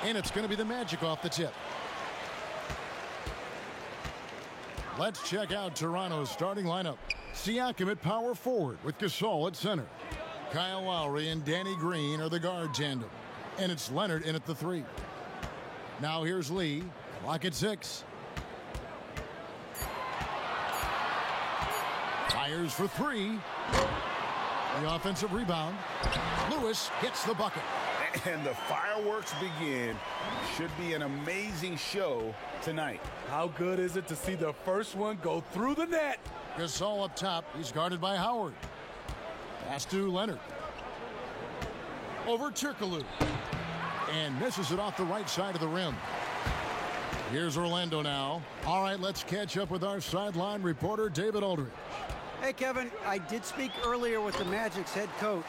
And it's going to be the Magic off the tip. Let's check out Toronto's starting lineup. Siakam at power forward with Gasol at center. Kyle Lowry and Danny Green are the guard tandem. And it's Leonard in at the 3. Now here's Lee. Clock at 6. Fires for 3. The offensive rebound. Lewis gets the bucket. And the fireworks begin. Should be an amazing show tonight. How good is it to see the first one go through the net? Gasol up top. He's guarded by Howard. Pass to Leonard. Over Turkoglu. And misses it off the right side of the rim. Here's Orlando now. All right, let's catch up with our sideline reporter, David Aldridge. Hey, Kevin, I did speak earlier with the Magic's head coach,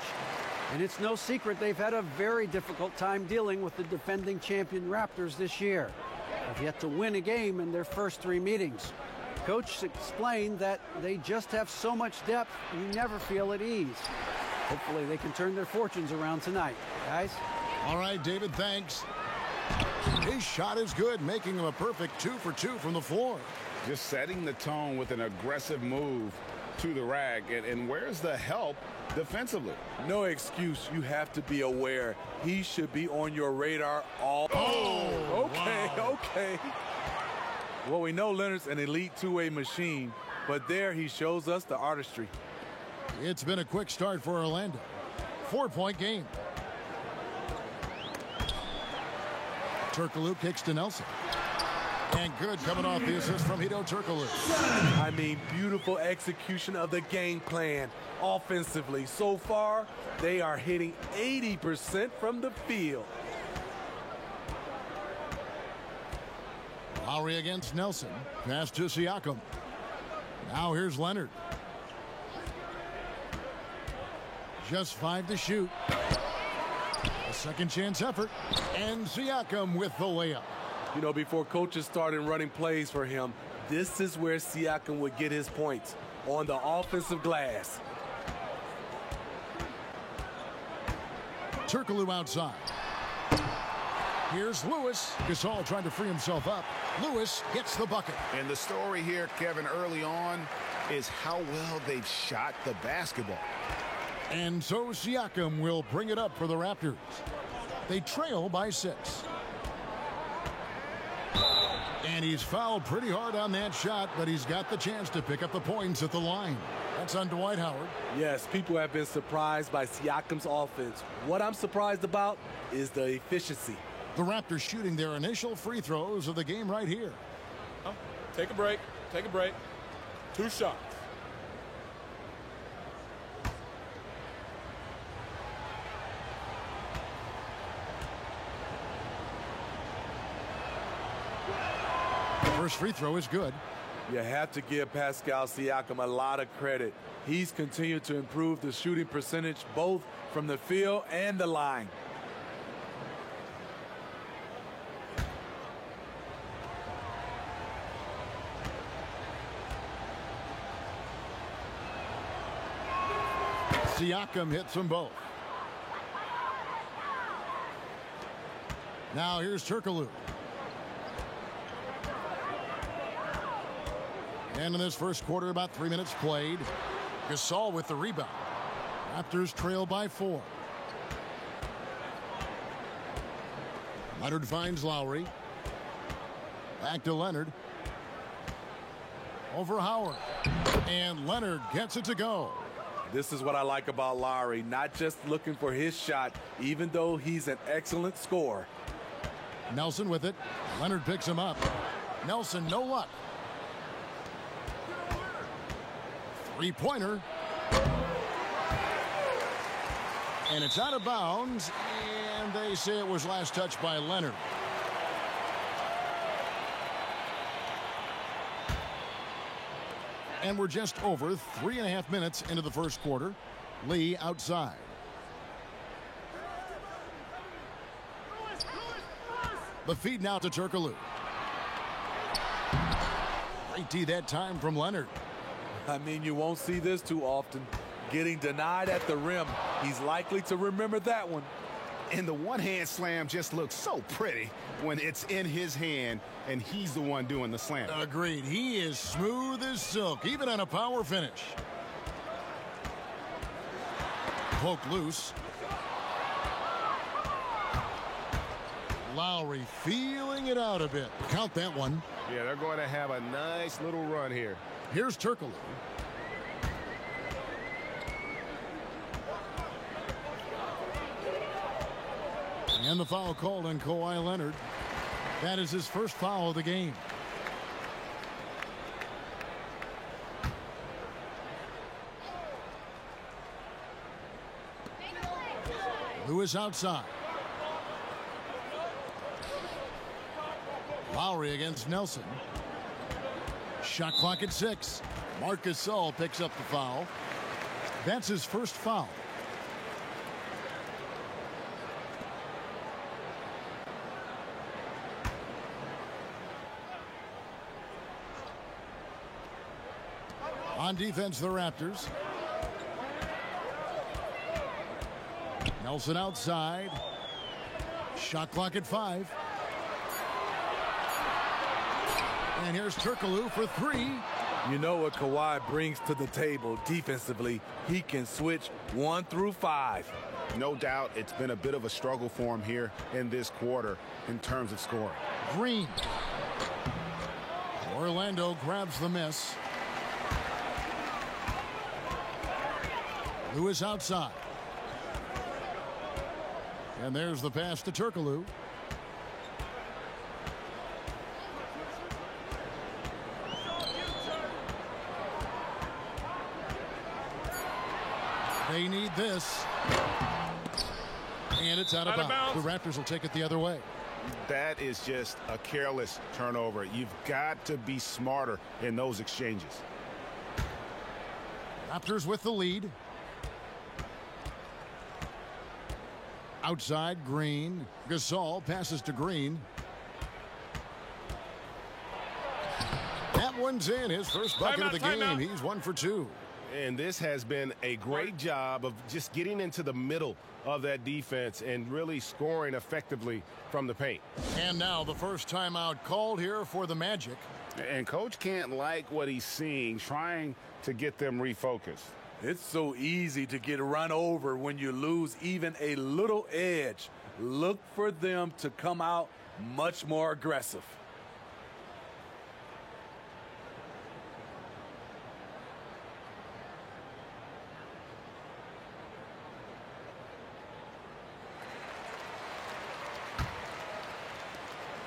and it's no secret they've had a very difficult time dealing with the defending champion Raptors this year. They've yet to win a game in their first 3 meetings. Coach explained that they just have so much depth, you never feel at ease. Hopefully they can turn their fortunes around tonight, guys. All right, David, thanks. His shot is good, making him a perfect 2 for 2 from the floor. Just setting the tone with an aggressive move to the rack. And where's the help defensively? No excuse. You have to be aware. He should be on your radar all. Oh, okay, wow. okay. Well, we know Leonard's an elite two-way machine, but there he shows us the artistry. It's been a quick start for Orlando. 4-point game. Turkoglu kicks to Nelson. And good coming off the assist from Hedo Turkoglu. I mean, beautiful execution of the game plan offensively. So far, they are hitting 80% from the field. Lowry against Nelson. Pass to Siakam. Now here's Leonard. Just 5 to shoot. A second chance effort. And Siakam with the layup. You know, before coaches started running plays for him, this is where Siakam would get his points, on the offensive glass. Turkoglu outside. Here's Lewis. Gasol trying to free himself up. Lewis gets the bucket. And the story here, Kevin, early on is how well they've shot the basketball. And so Siakam will bring it up for the Raptors. They trail by 6. And he's fouled pretty hard on that shot, but he's got the chance to pick up the points at the line. That's on Dwight Howard. Yes, people have been surprised by Siakam's offense. What I'm surprised about is the efficiency. The Raptors shooting their initial free throws of the game right here. Take a break. Take a break. 2 shots. First free throw is good. You have to give Pascal Siakam a lot of credit. He's continued to improve the shooting percentage both from the field and the line. Siakam hits them both. Now here's Turkoglu. And in this first quarter, about 3 minutes played. Gasol with the rebound. Raptors trail by 4. Leonard finds Lowry. Back to Leonard. Over Howard. And Leonard gets it to go. This is what I like about Lowry, not just looking for his shot, even though he's an excellent scorer. Nelson with it. Leonard picks him up. Nelson, no luck. Three-pointer. And it's out of bounds, and they say it was last touched by Leonard. And we're just over 3.5 minutes into the first quarter. Lee outside. The feed now to Turkoglu. Great D that time from Leonard. I mean, you won't see this too often. Getting denied at the rim. He's likely to remember that one. And the one-hand slam just looks so pretty when it's in his hand and he's the one doing the slam. Agreed. He is smooth as silk, even on a power finish. Poke loose. Lowry feeling it out a bit. Count that one. Yeah, they're going to have a nice little run here. Here's Turkoglu. And the foul called on Kawhi Leonard. That is his first foul of the game. Lewis outside. Lowry against Nelson. Shot clock at 6. Marc Gasol picks up the foul. That's his first foul. On defense, the Raptors. Nelson outside. Shot clock at 5. And here's Turkoglu for 3. You know what Kawhi brings to the table defensively. He can switch 1 through 5. No doubt it's been a bit of a struggle for him here in this quarter in terms of scoring. Green. Orlando grabs the miss. Lewis outside. And there's the pass to Turkoglu. They need this. And it's out of bounds. The Raptors will take it the other way. That is just a careless turnover. You've got to be smarter in those exchanges. Raptors with the lead. Outside, Green. Gasol passes to Green. That one's in. His first bucket of the game. He's 1 for 2. And this has been a great job of just getting into the middle of that defense and really scoring effectively from the paint. And now the first timeout called here for the Magic. And Coach can't like what he's seeing, trying to get them refocused. It's so easy to get run over when you lose even a little edge. Look for them to come out much more aggressive.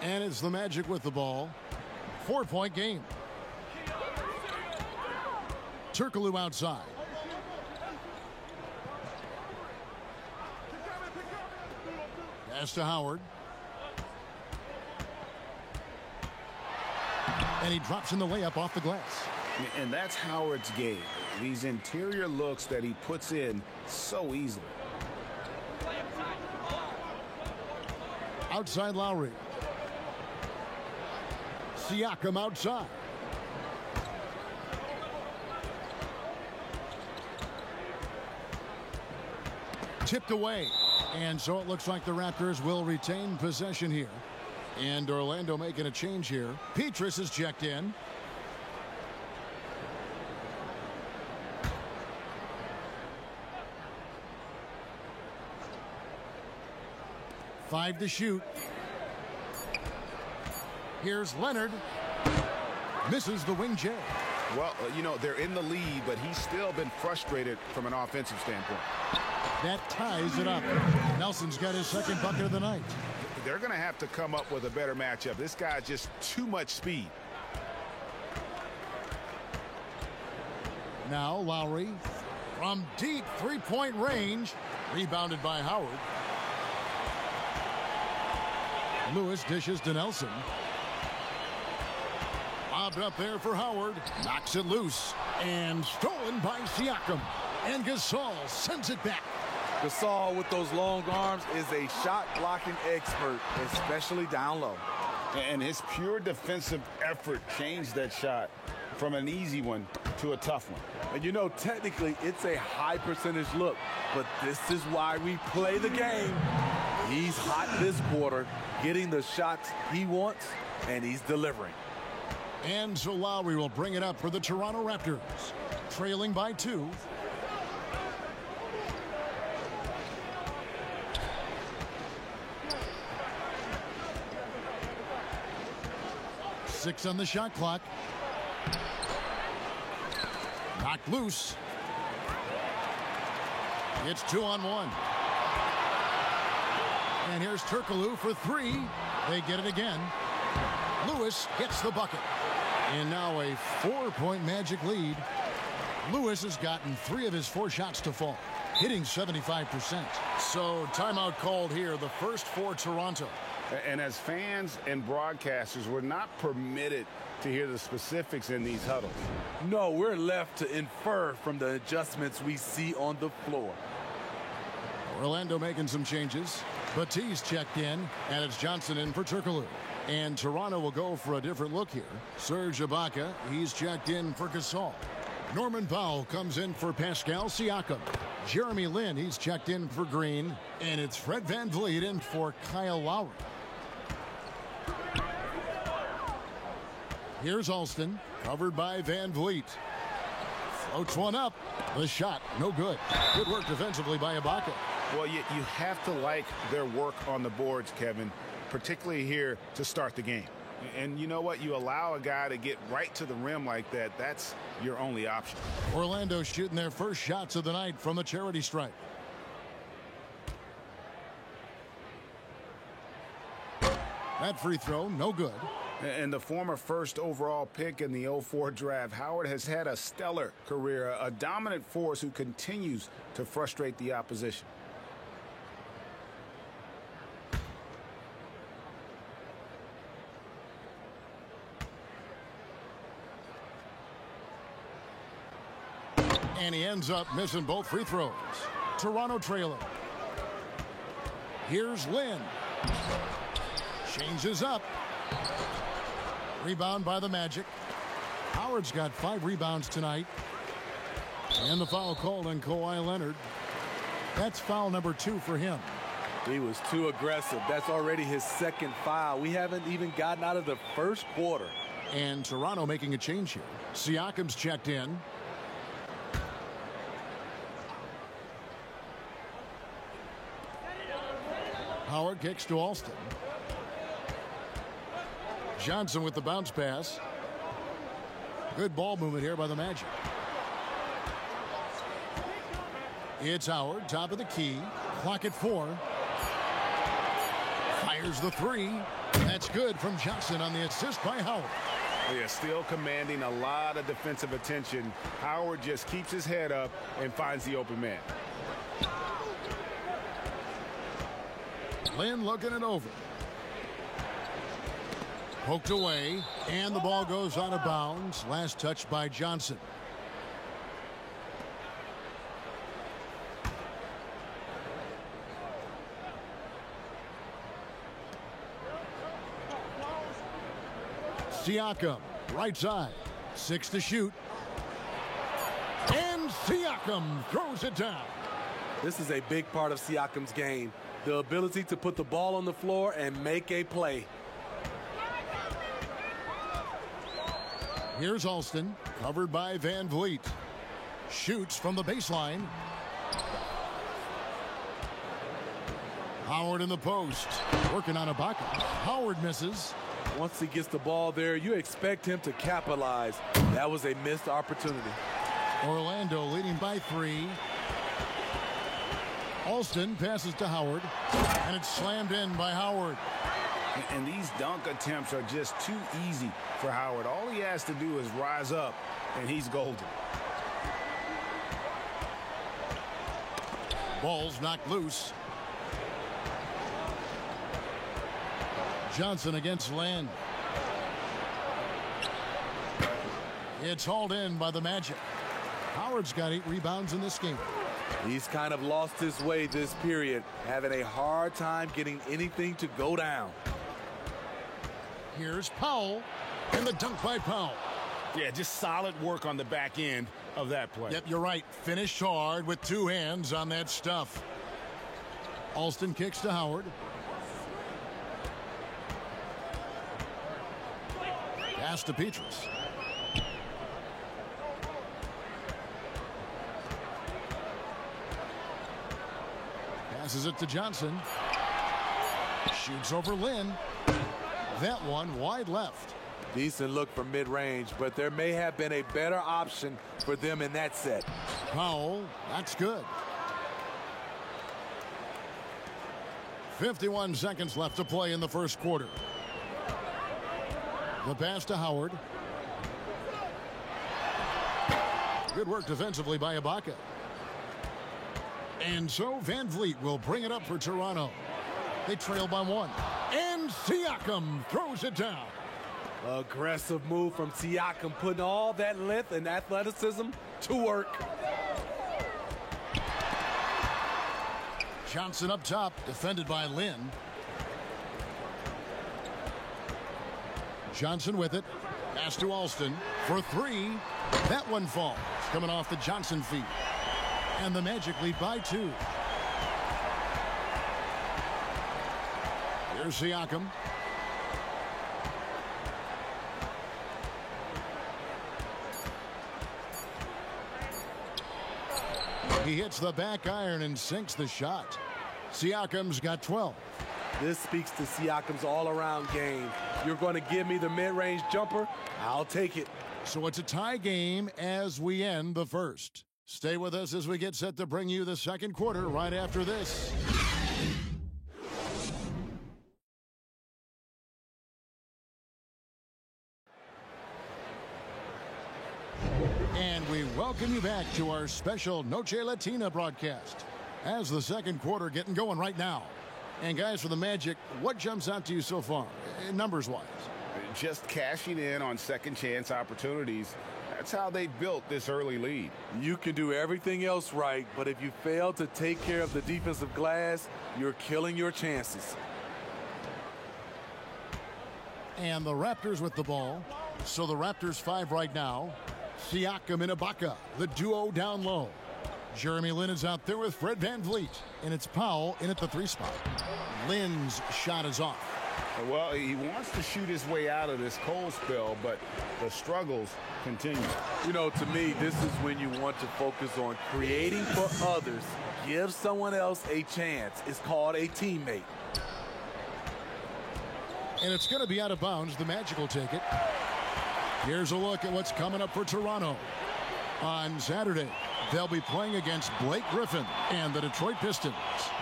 And it's the Magic with the ball. 4-point game. Turkoglu outside. Pass to Howard. And he drops in the layup off the glass. And that's Howard's game. These interior looks that he puts in so easily. Outside Lowry. Siakam outside. Tipped away. And so it looks like the Raptors will retain possession here. And Orlando making a change here. Petrus is checked in. Five to shoot. Here's Leonard. Misses the wing J. Well, you know, they're in the lead, but he's still been frustrated from an offensive standpoint. That ties it up. Nelson's got his second bucket of the night. They're going to have to come up with a better matchup. This guy's just too much speed. Now Lowry from deep three-point range. Rebounded by Howard. Lewis dishes to Nelson. Bobbed up there for Howard. Knocks it loose. And stolen by Siakam. And Gasol sends it back. Gasol with those long arms is a shot blocking expert, especially down low. And his pure defensive effort changed that shot from an easy one to a tough one. And you know, technically, it's a high percentage look, but this is why we play the game. He's hot this quarter, getting the shots he wants, and he's delivering. And so Lowry will bring it up for the Toronto Raptors, trailing by 2. Six on the shot clock. Knocked loose. It's 2-on-1. And here's Turkoglu for 3. They get it again. Lewis hits the bucket. And now a 4-point Magic lead. Lewis has gotten 3 of his 4 shots to fall, hitting 75%. So timeout called here, the first for Toronto. And as fans and broadcasters, we're not permitted to hear the specifics in these huddles. No, we're left to infer from the adjustments we see on the floor. Orlando making some changes. Batiste checked in, and it's Johnson in for Turkoglu. And Toronto will go for a different look here. Serge Ibaka, he's checked in for Gasol. Norman Powell comes in for Pascal Siakam. Jeremy Lin, he's checked in for Green. And it's Fred VanVleet in for Kyle Lowry. Here's Alston, covered by VanVleet. Floats one up. The shot, no good. Good work defensively by Ibaka. Well, you have to like their work on the boards, Kevin, particularly here to start the game. And you know what? You allow a guy to get right to the rim like that, that's your only option. Orlando shooting their first shots of the night from the charity stripe. That free throw, no good. And the former first overall pick in the 04 draft, Howard has had a stellar career, a dominant force who continues to frustrate the opposition. And he ends up missing both free throws. Toronto trailing. Here's Lin. Changes up. Rebound by the Magic. Howard's got 5 rebounds tonight. And the foul called on Kawhi Leonard. That's foul number 2 for him. He was too aggressive. That's already his second foul. We haven't even gotten out of the first quarter. And Toronto making a change here. Siakam's checked in. Howard kicks to Alston. Johnson with the bounce pass. Good ball movement here by the Magic. It's Howard, top of the key. Clock at 4. Fires the 3. That's good from Johnson on the assist by Howard. Yeah, still commanding a lot of defensive attention. Howard just keeps his head up and finds the open man. Lin looking it over. Poked away, and the ball goes out of bounds. Last touch by Johnson. Siakam, right side. 6 to shoot. And Siakam throws it down. This is a big part of Siakam's game. The ability to put the ball on the floor and make a play. Here's Alston, covered by VanVleet. Shoots from the baseline. Howard in the post, working on Ibaka. Howard misses. Once he gets the ball there, you expect him to capitalize. That was a missed opportunity. Orlando leading by 3. Alston passes to Howard, and it's slammed in by Howard. And these dunk attempts are just too easy for Howard. All he has to do is rise up, and he's golden. Ball's knocked loose. Johnson against Land. It's hauled in by the Magic. Howard's got 8 rebounds in this game. He's kind of lost his way this period, having a hard time getting anything to go down. Here's Powell, and the dunk by Powell. Yeah, just solid work on the back end of that play. Yep, you're right. Finished hard with 2 hands on that stuff. Alston kicks to Howard. Pass to Petrus. Passes it to Johnson. Shoots over Lynn. That one wide left. Decent look for mid-range, but there may have been a better option for them in that set. Powell, that's good. 51 seconds left to play in the first quarter. The pass to Howard. Good work defensively by Ibaka. And so Van Vliet will bring it up for Toronto. They trail by 1. And Siakam throws it down. Aggressive move from Siakam, putting all that length and athleticism to work. Johnson up top, defended by Lynn. Johnson with it. Pass to Alston for 3. That one falls, coming off the Johnson feet. And the Magic lead by 2. Here's Siakam. He hits the back iron and sinks the shot. Siakam's got 12. This speaks to Siakam's all-around game. You're going to give me the mid-range jumper, I'll take it. So it's a tie game as we end the first. Stay with us as we get set to bring you the second quarter right after this. And we welcome you back to our special Noche Latina broadcast as the second quarter getting going right now. And guys, for the Magic, what jumps out to you so far, numbers-wise? Just cashing in on second chance opportunities. That's how they built this early lead. You can do everything else right, but if you fail to take care of the defensive glass, you're killing your chances. And the Raptors with the ball. So the Raptors 5 right now. Siakam and Ibaka, the duo down low. Jeremy Lin is out there with Fred Van Vliet. And it's Powell in at the 3 spot. Lynn's shot is off. Well, he wants to shoot his way out of this cold spell, but the struggles continue. You know, to me, this is when you want to focus on creating for others. Give someone else a chance. It's called a teammate. And it's going to be out of bounds. The Magic will take it. Here's a look at what's coming up for Toronto. On Saturday, they'll be playing against Blake Griffin and the Detroit Pistons.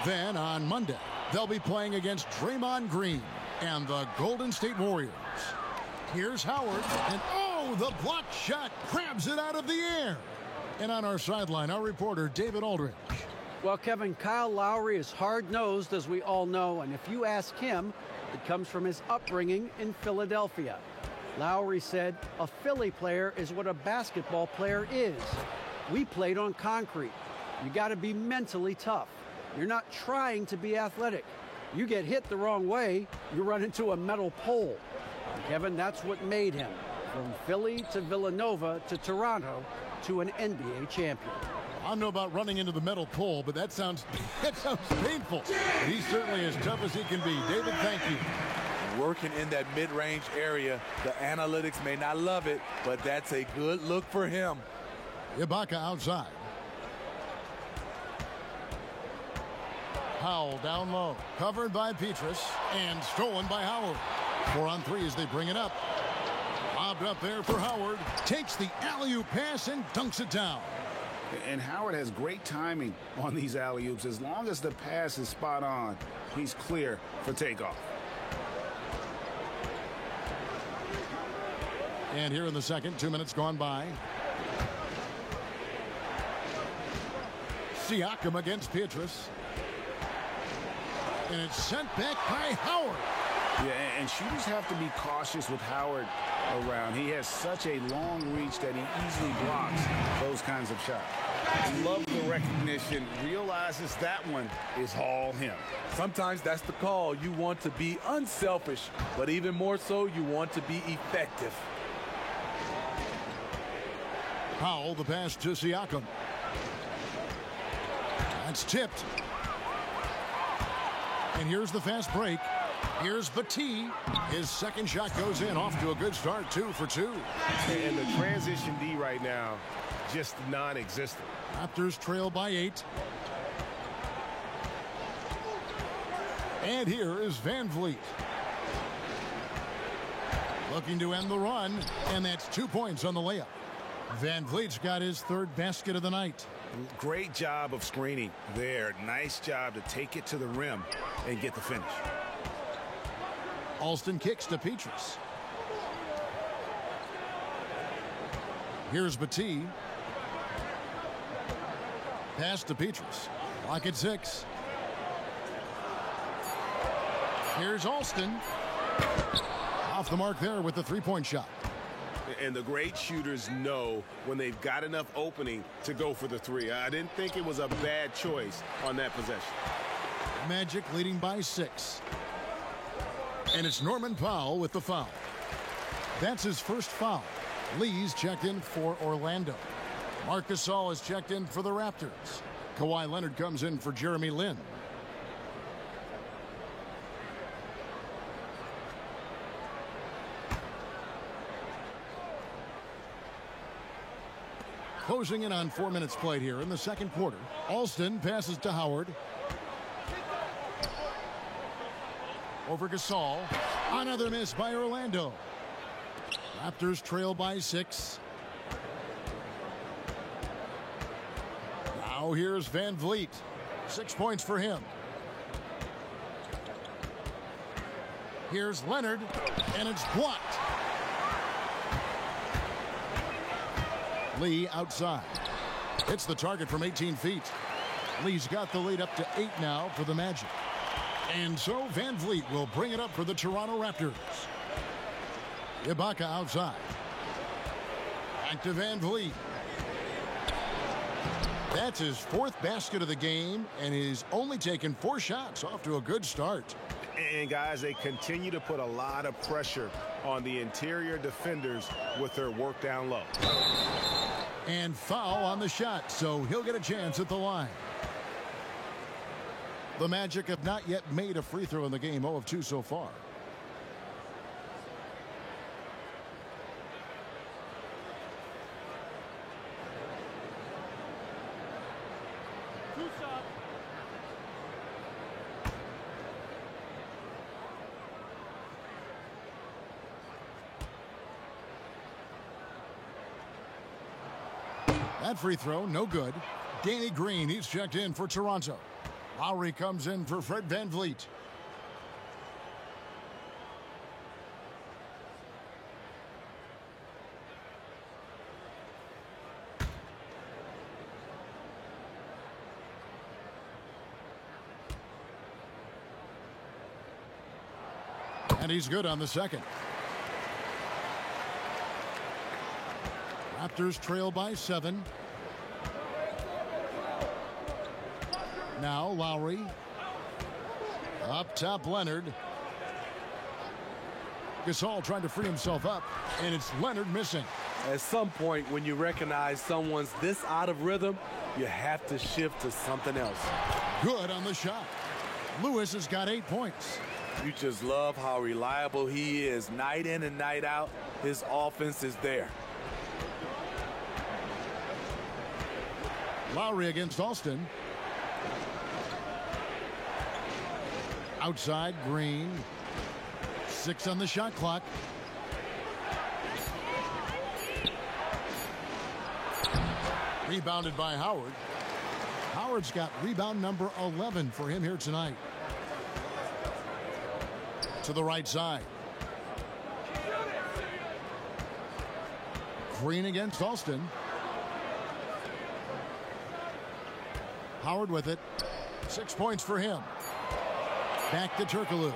Then on Monday, they'll be playing against Draymond Green and the Golden State Warriors. Here's Howard, and oh, the block shot grabs it out of the air. And on our sideline, our reporter, David Aldridge. Well, Kevin, Kyle Lowry is hard-nosed, as we all know, and if you ask him, it comes from his upbringing in Philadelphia. Lowry said, a Philly player is what a basketball player is. We played on concrete. You got to be mentally tough. You're not trying to be athletic. You get hit the wrong way, you run into a metal pole. And Kevin, that's what made him. From Philly to Villanova to Toronto to an NBA champion. I don't know about running into the metal pole, but that sounds painful. He's certainly as tough as he can be. David, thank you. Working in that mid-range area, the analytics may not love it, but that's a good look for him. Ibaka outside. Powell down low, covered by Petrus, and stolen by Howard. 4 on 3 as they bring it up. Lobbed up there for Howard. Takes the alley-oop pass and dunks it down. And Howard has great timing on these alley-oops. As long as the pass is spot on, he's clear for takeoff. And here in the second, 2 minutes gone by. Siakam against Petrus. And it's sent back by Howard. Yeah, and shooters have to be cautious with Howard around. He has such a long reach that he easily blocks those kinds of shots. Love the recognition. Realizes that one is all him. Sometimes that's the call. You want to be unselfish, but even more so, you want to be effective. Powell, the pass to Siakam. That's tipped. And here's the fast break. Here's Batiste. His second shot goes in, off to a good start, 2 for 2. And the transition D right now, just non-existent. Raptors trail by 8. And here is Van Vliet. Looking to end the run, and that's 2 points on the layup. Van Vliet's got his third basket of the night. Great job of screening there. Nice job to take it to the rim and get the finish. Alston kicks to Petrus. Here's Batiste. Pass to Petrus. Clock at 6. Here's Alston. Off the mark there with the three-point shot. And the great shooters know when they've got enough opening to go for the three. I didn't think it was a bad choice on that possession. Magic leading by 6. And it's Norman Powell with the foul. That's his first foul. Lee's checked in for Orlando. Marc Gasol is checked in for the Raptors. Kawhi Leonard comes in for Jeremy Lin. Closing in on 4 minutes played here in the second quarter. Alston passes to Howard. Over Gasol. Another miss by Orlando. Raptors trail by 6. Now here's Van Vliet. 6 points for him. Here's Leonard, and it's blocked. Lee outside. Hits the target from 18 feet. Lee's got the lead up to 8 now for the Magic. And so Van Vliet will bring it up for the Toronto Raptors. Ibaka outside. Back to Van Vliet. That's his 4th basket of the game, and he's only taken 4 shots. Off to a good start. And guys, they continue to put a lot of pressure on the interior defenders with their work down low. And foul on the shot, so he'll get a chance at the line. The Magic have not yet made a free throw in the game, 0 of 2 so far. That free throw, no good. Danny Green, he's checked in for Toronto. Lowry comes in for Fred Van Vliet. And he's good on the second. Raptors trail by 7. Now Lowry. Up top Leonard. Gasol trying to free himself up, and it's Leonard missing. At some point, when you recognize someone's this out of rhythm, you have to shift to something else. Good on the shot. Lewis has got 8 points. You just love how reliable he is night in and night out. His offense is there. Lowry against Alston. Outside, Green. 6 on the shot clock. Rebounded by Howard. Howard's got rebound number 11 for him here tonight. To the right side. Green against Alston. Howard with it. 6 points for him. Back to Turkoglu.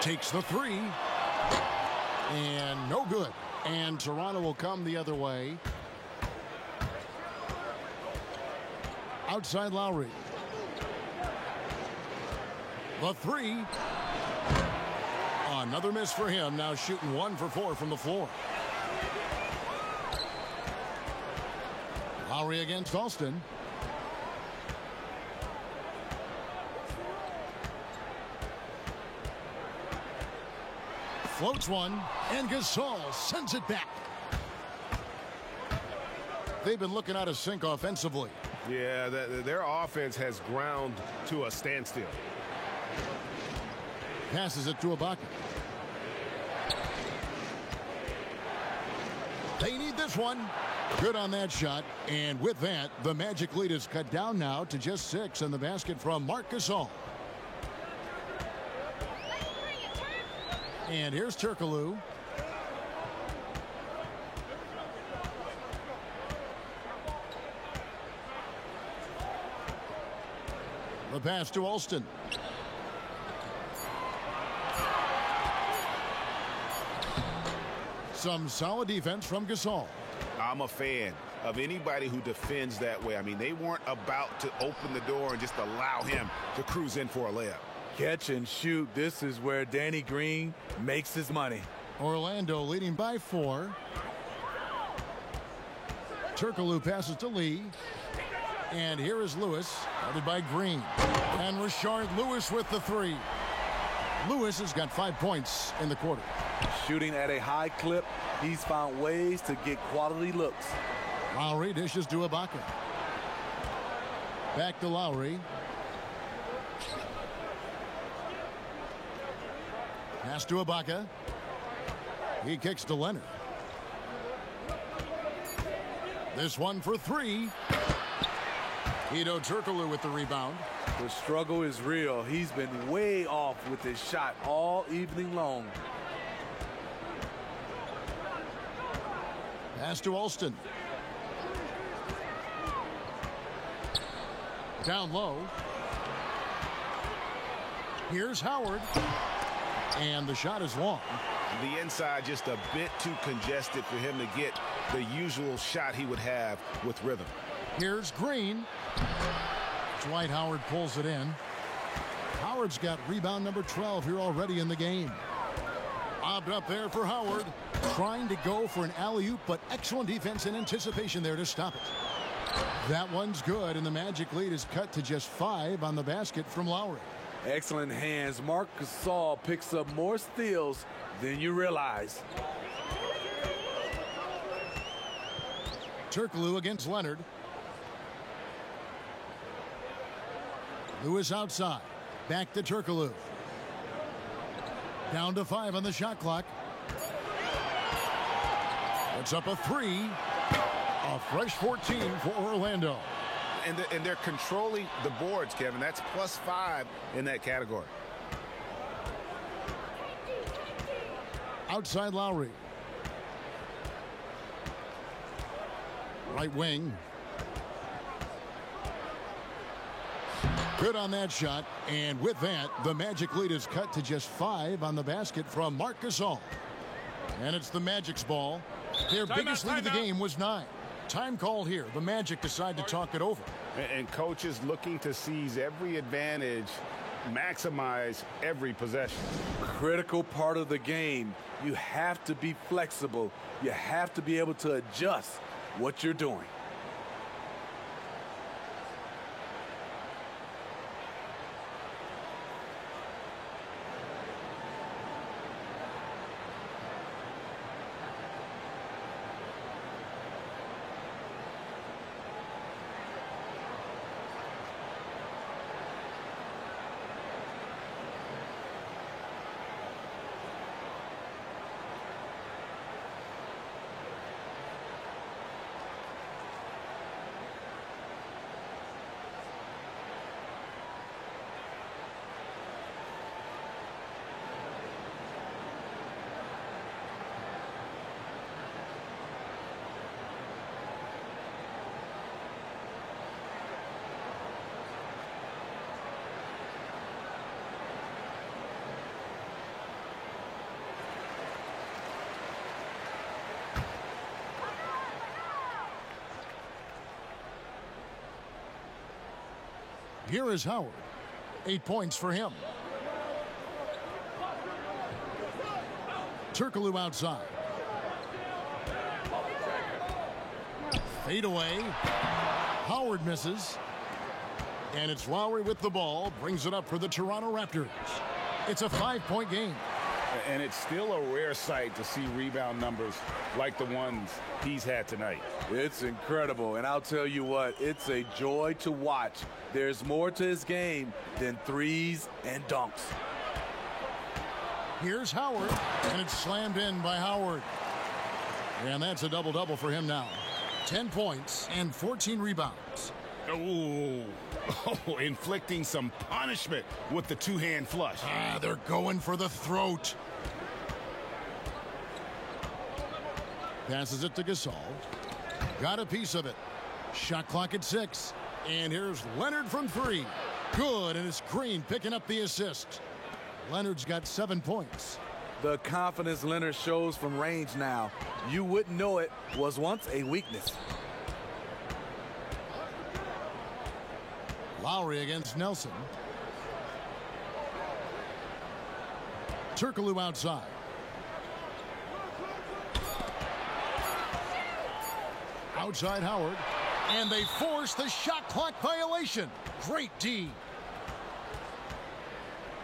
Takes the 3. And no good. And Toronto will come the other way. Outside Lowry. The 3. Another miss for him. Now shooting 1 for 4 from the floor. Lowry against Alston. Floats one, and Gasol sends it back. They've been looking out of sync offensively. Yeah, their offense has ground to a standstill. Passes it to Ibaka. They need this one. Good on that shot. And with that, the Magic lead is cut down now to just 6 in the basket from Marc Gasol. And here's Turkoglu. The pass to Alston. Some solid defense from Gasol. I'm a fan of anybody who defends that way. I mean, they weren't about to open the door and just allow him to cruise in for a layup. Catch and shoot. This is where Danny Green makes his money. Orlando leading by 4. Turkoglu passes to Lee. And here is Lewis, guarded by Green. And Rashard Lewis with the 3. Lewis has got 5 points in the quarter. Shooting at a high clip, he's found ways to get quality looks. Lowry dishes to Ibaka. Back to Lowry. Pass to Ibaka. He kicks to Leonard. This one for 3. Hedo Turkoglu with the rebound. The struggle is real. He's been way off with his shot all evening long. Pass to Alston. Down low. Here's Howard. And the shot is long. The inside just a bit too congested for him to get the usual shot he would have with rhythm. Here's Green. Dwight Howard pulls it in. Howard's got rebound number 12 here already in the game. Lobbed up there for Howard. Trying to go for an alley-oop, but excellent defense and anticipation there to stop it. That one's good, and the Magic lead is cut to just 5 on the basket from Lowry. Excellent hands. Marc Gasol picks up more steals than you realize. Turkoglu against Leonard. Lewis outside. Back to Turkoglu. Down to 5 on the shot clock. It's up a 3. A fresh 14 for Orlando. And they're controlling the boards, Kevin. That's +5 in that category. Outside Lowry. Right wing. Good on that shot. And with that, the Magic lead is cut to just 5 on the basket from Marc Gasol. And it's the Magic's ball. Their biggest lead of the game was 9. Time called here. The Magic decide to talk it over. And coaches looking to seize every advantage, maximize every possession. Critical part of the game. You have to be flexible. You have to be able to adjust what you're doing. Here is Howard. 8 points for him. Turkoglu outside. Fade away. Howard misses. And it's Lowry with the ball. Brings it up for the Toronto Raptors. It's a 5-point game. And it's still a rare sight to see rebound numbers like the ones he's had tonight. It's incredible, and I'll tell you what, it's a joy to watch. There's more to his game than threes and dunks. Here's Howard, and it's slammed in by Howard. And that's a double-double for him now. 10 points and 14 rebounds. Oh, inflicting some punishment with the two-hand flush. They're going for the throat. Passes it to Gasol. Got a piece of it. Shot clock at 6. And here's Leonard from 3. Good, and it's Green picking up the assist. Leonard's got 7 points. The confidence Leonard shows from range now, you wouldn't know it was once a weakness. Lowry against Nelson. Turkoglu outside. Outside Howard. And they force the shot clock violation. Great D.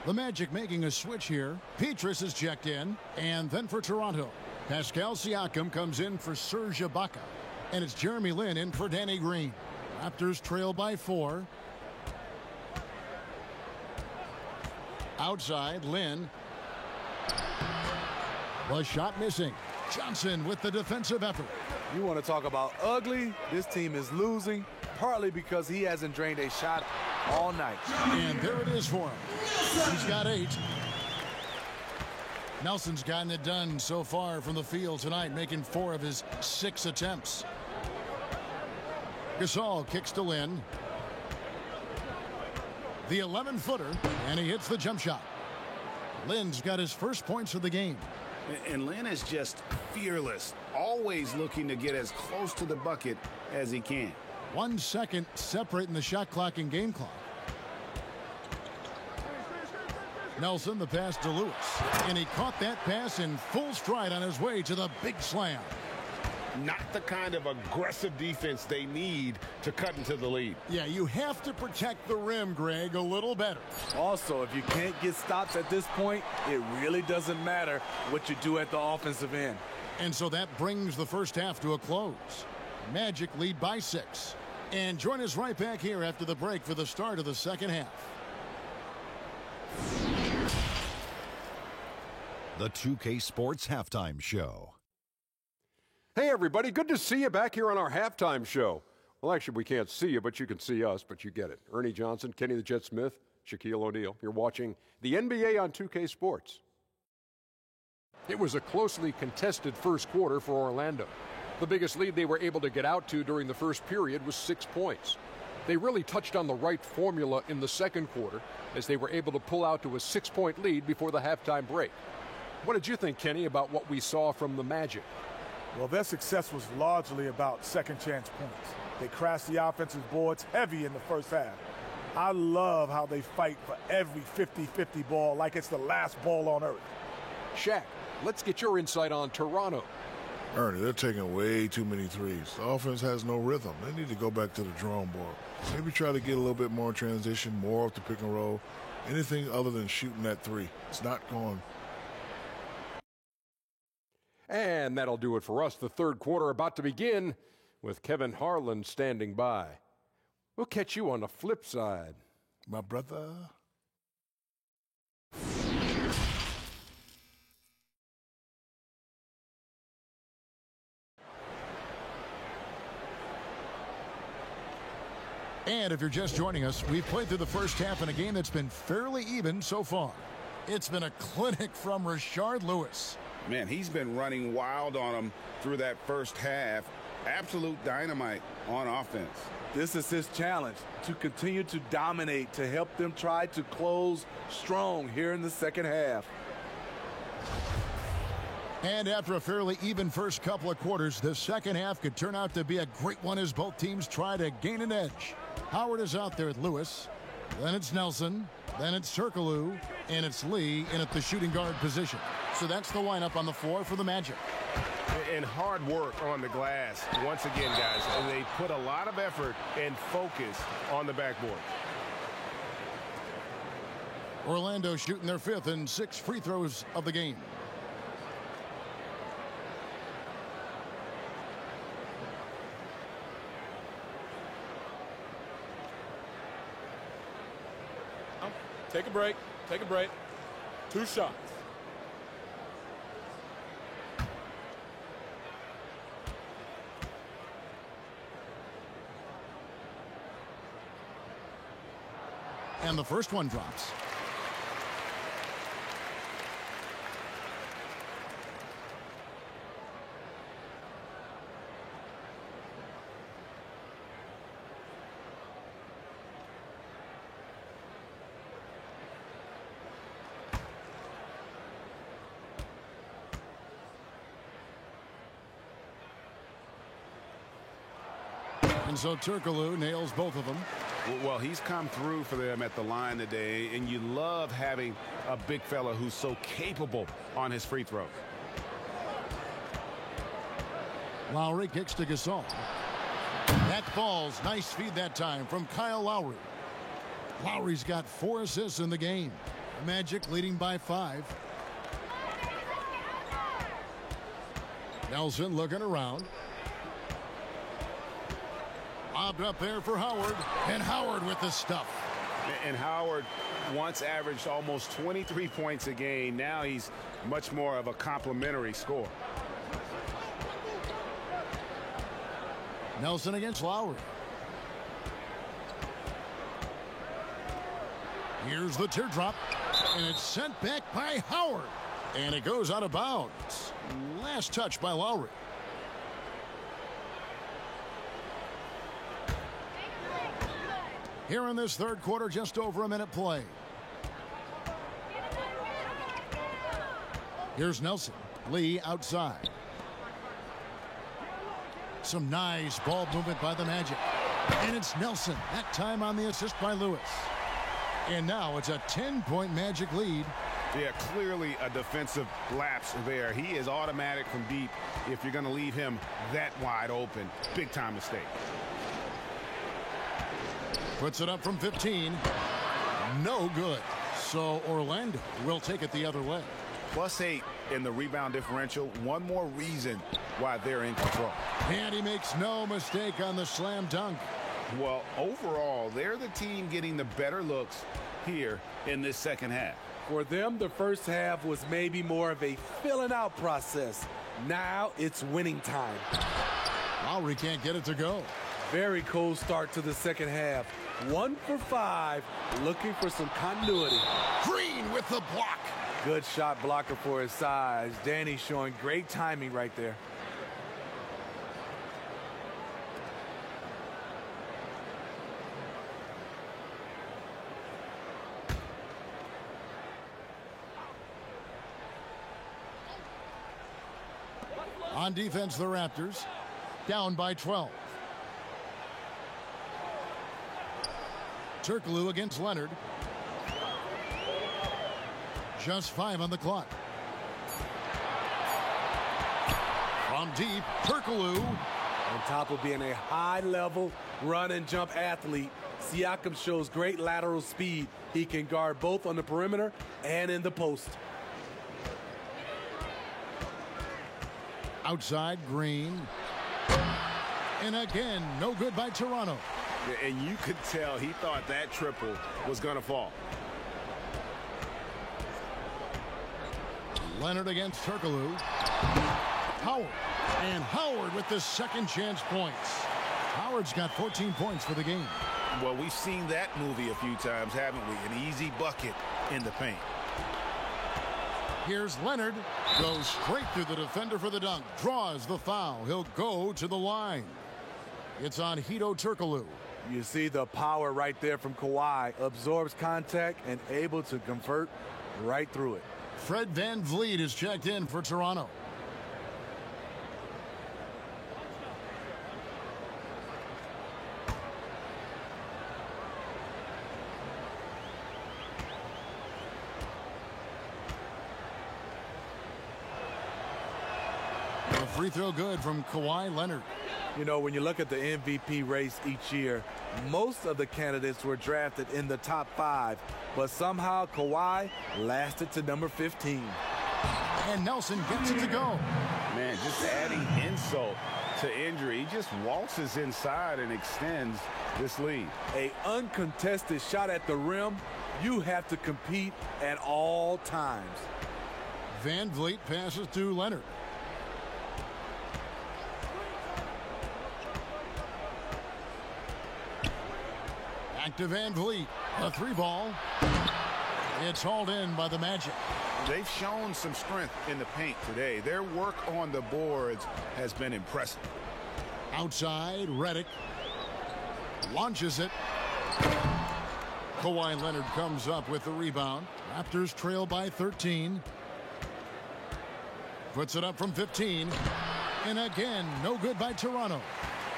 The Magic making a switch here. Petrus is checked in. And then for Toronto, Pascal Siakam comes in for Serge Ibaka. And it's Jeremy Lin in for Danny Green. Raptors trail by 4. Outside, Lin. The shot missing. Johnson with the defensive effort. You want to talk about ugly? This team is losing, partly because he hasn't drained a shot all night. And there it is for him. He's got 8. Nelson's gotten it done so far from the field tonight, making 4 of his 6 attempts. Gasol kicks to Lin. The 11-footer, and he hits the jump shot. Lin's got his first points of the game. And Lin is just fearless, always looking to get as close to the bucket as he can. 1 second separating the shot clock and game clock. Nelson, the pass to Lewis. And he caught that pass in full stride on his way to the big slam. Not the kind of aggressive defense they need to cut into the lead. Yeah, you have to protect the rim, Greg, a little better. Also, if you can't get stops at this point, it really doesn't matter what you do at the offensive end. And so that brings the first half to a close. Magic lead by 6. And join us right back here after the break for the start of the second half. The 2K Sports Halftime Show. Hey, everybody. Good to see you back here on our halftime show. Well, actually, we can't see you, but you can see us, but you get it. Ernie Johnson, Kenny the Jet Smith, Shaquille O'Neal. You're watching the NBA on 2K Sports. It was a closely contested first quarter for Orlando. The biggest lead they were able to get out to during the first period was 6 points. They really touched on the right formula in the second quarter as they were able to pull out to a 6-point lead before the halftime break. What did you think, Kenny, about what we saw from the Magic? Well, their success was largely about second chance points. They crashed the offensive boards heavy in the first half. I love how they fight for every 50-50 ball like it's the last ball on earth. Shaq, let's get your insight on Toronto. Ernie, they're taking way too many threes. The offense has no rhythm. They need to go back to the drawing board. Maybe try to get a little bit more transition, more off the pick and roll. Anything other than shooting that 3. It's not going. And that'll do it for us. The third quarter about to begin with Kevin Harlan standing by. We'll catch you on the flip side. My brother. And if you're just joining us, we've played through the first half in a game that's been fairly even so far. It's been a clinic from Rashard Lewis. Man, he's been running wild on them through that first half. Absolute dynamite on offense. This is his challenge, to continue to dominate, to help them try to close strong here in the second half. And after a fairly even first couple of quarters, the second half could turn out to be a great one as both teams try to gain an edge. Howard is out there with Lewis. Then it's Nelson. Then it's Turkoglu. And it's Lee in at the shooting guard position. So that's the lineup on the floor for the Magic. And hard work on the glass. Once again, guys, and they put a lot of effort and focus on the backboard. Orlando shooting their 5th and 6th free throws of the game. Take a break. Take a break. 2 shots. And the first one drops. And so Turkoglu nails both of them. Well, he's come through for them at the line today, and you love having a big fella who's so capable on his free throws. Lowry kicks to Gasol. That falls. Nice feed that time from Kyle Lowry. Lowry's got 4 assists in the game. Magic leading by 5. Nelson looking around. Lobbed up there for Howard. And Howard with the stuff. And Howard once averaged almost 23 points a game. Now he's much more of a complimentary scorer. Nelson against Lowry. Here's the teardrop. And it's sent back by Howard. And it goes out of bounds. Last touch by Lowry. Here in this third quarter, just over a minute play. Here's Nelson. Lee outside. Some nice ball movement by the Magic. And it's Nelson. That time on the assist by Lewis. And now it's a 10-point Magic lead. Yeah, clearly a defensive lapse there. He is automatic from deep if you're going to leave him that wide open. Big time mistake. Puts it up from 15. No good. So Orlando will take it the other way. +8 in the rebound differential. One more reason why they're in control. And he makes no mistake on the slam dunk. Well, overall, they're the team getting the better looks here in this second half. For them, the first half was maybe more of a filling out process. Now it's winning time. Lowry can't get it to go. Very cold start to the second half. 1 for 5, looking for some continuity. Green with the block. Good shot blocker for his size. Danny showing great timing right there. On defense, the Raptors down by 12. Turkoglu against Leonard. Just 5 on the clock. From deep, Turkoglu. On top of being a high-level run and jump athlete, Siakam shows great lateral speed. He can guard both on the perimeter and in the post. Outside, Green. And again, no good by Toronto. And you could tell he thought that triple was going to fall. Leonard against Turkoglu. Howard. And Howard with the second chance points. Howard's got 14 points for the game. Well, we've seen that movie a few times, haven't we? An easy bucket in the paint. Here's Leonard. Goes straight through the defender for the dunk. Draws the foul. He'll go to the line. It's on Hedo Turkoglu. You see the power right there from Kawhi. Absorbs contact and able to convert right through it. Fred VanVleet is checked in for Toronto. The free throw good from Kawhi Leonard. You know, when you look at the MVP race each year, most of the candidates were drafted in the top 5, but somehow Kawhi lasted to number 15. And Nelson gets it to go. Man, just adding insult to injury. He just waltzes inside and extends this lead. A uncontested shot at the rim, you have to compete at all times. Van Vliet passes to Leonard. Back to Van Vliet. A 3-ball. It's hauled in by the Magic. They've shown some strength in the paint today. Their work on the boards has been impressive. Outside, Redick launches it. Kawhi Leonard comes up with the rebound. Raptors trail by 13. Puts it up from 15. And again, no good by Toronto.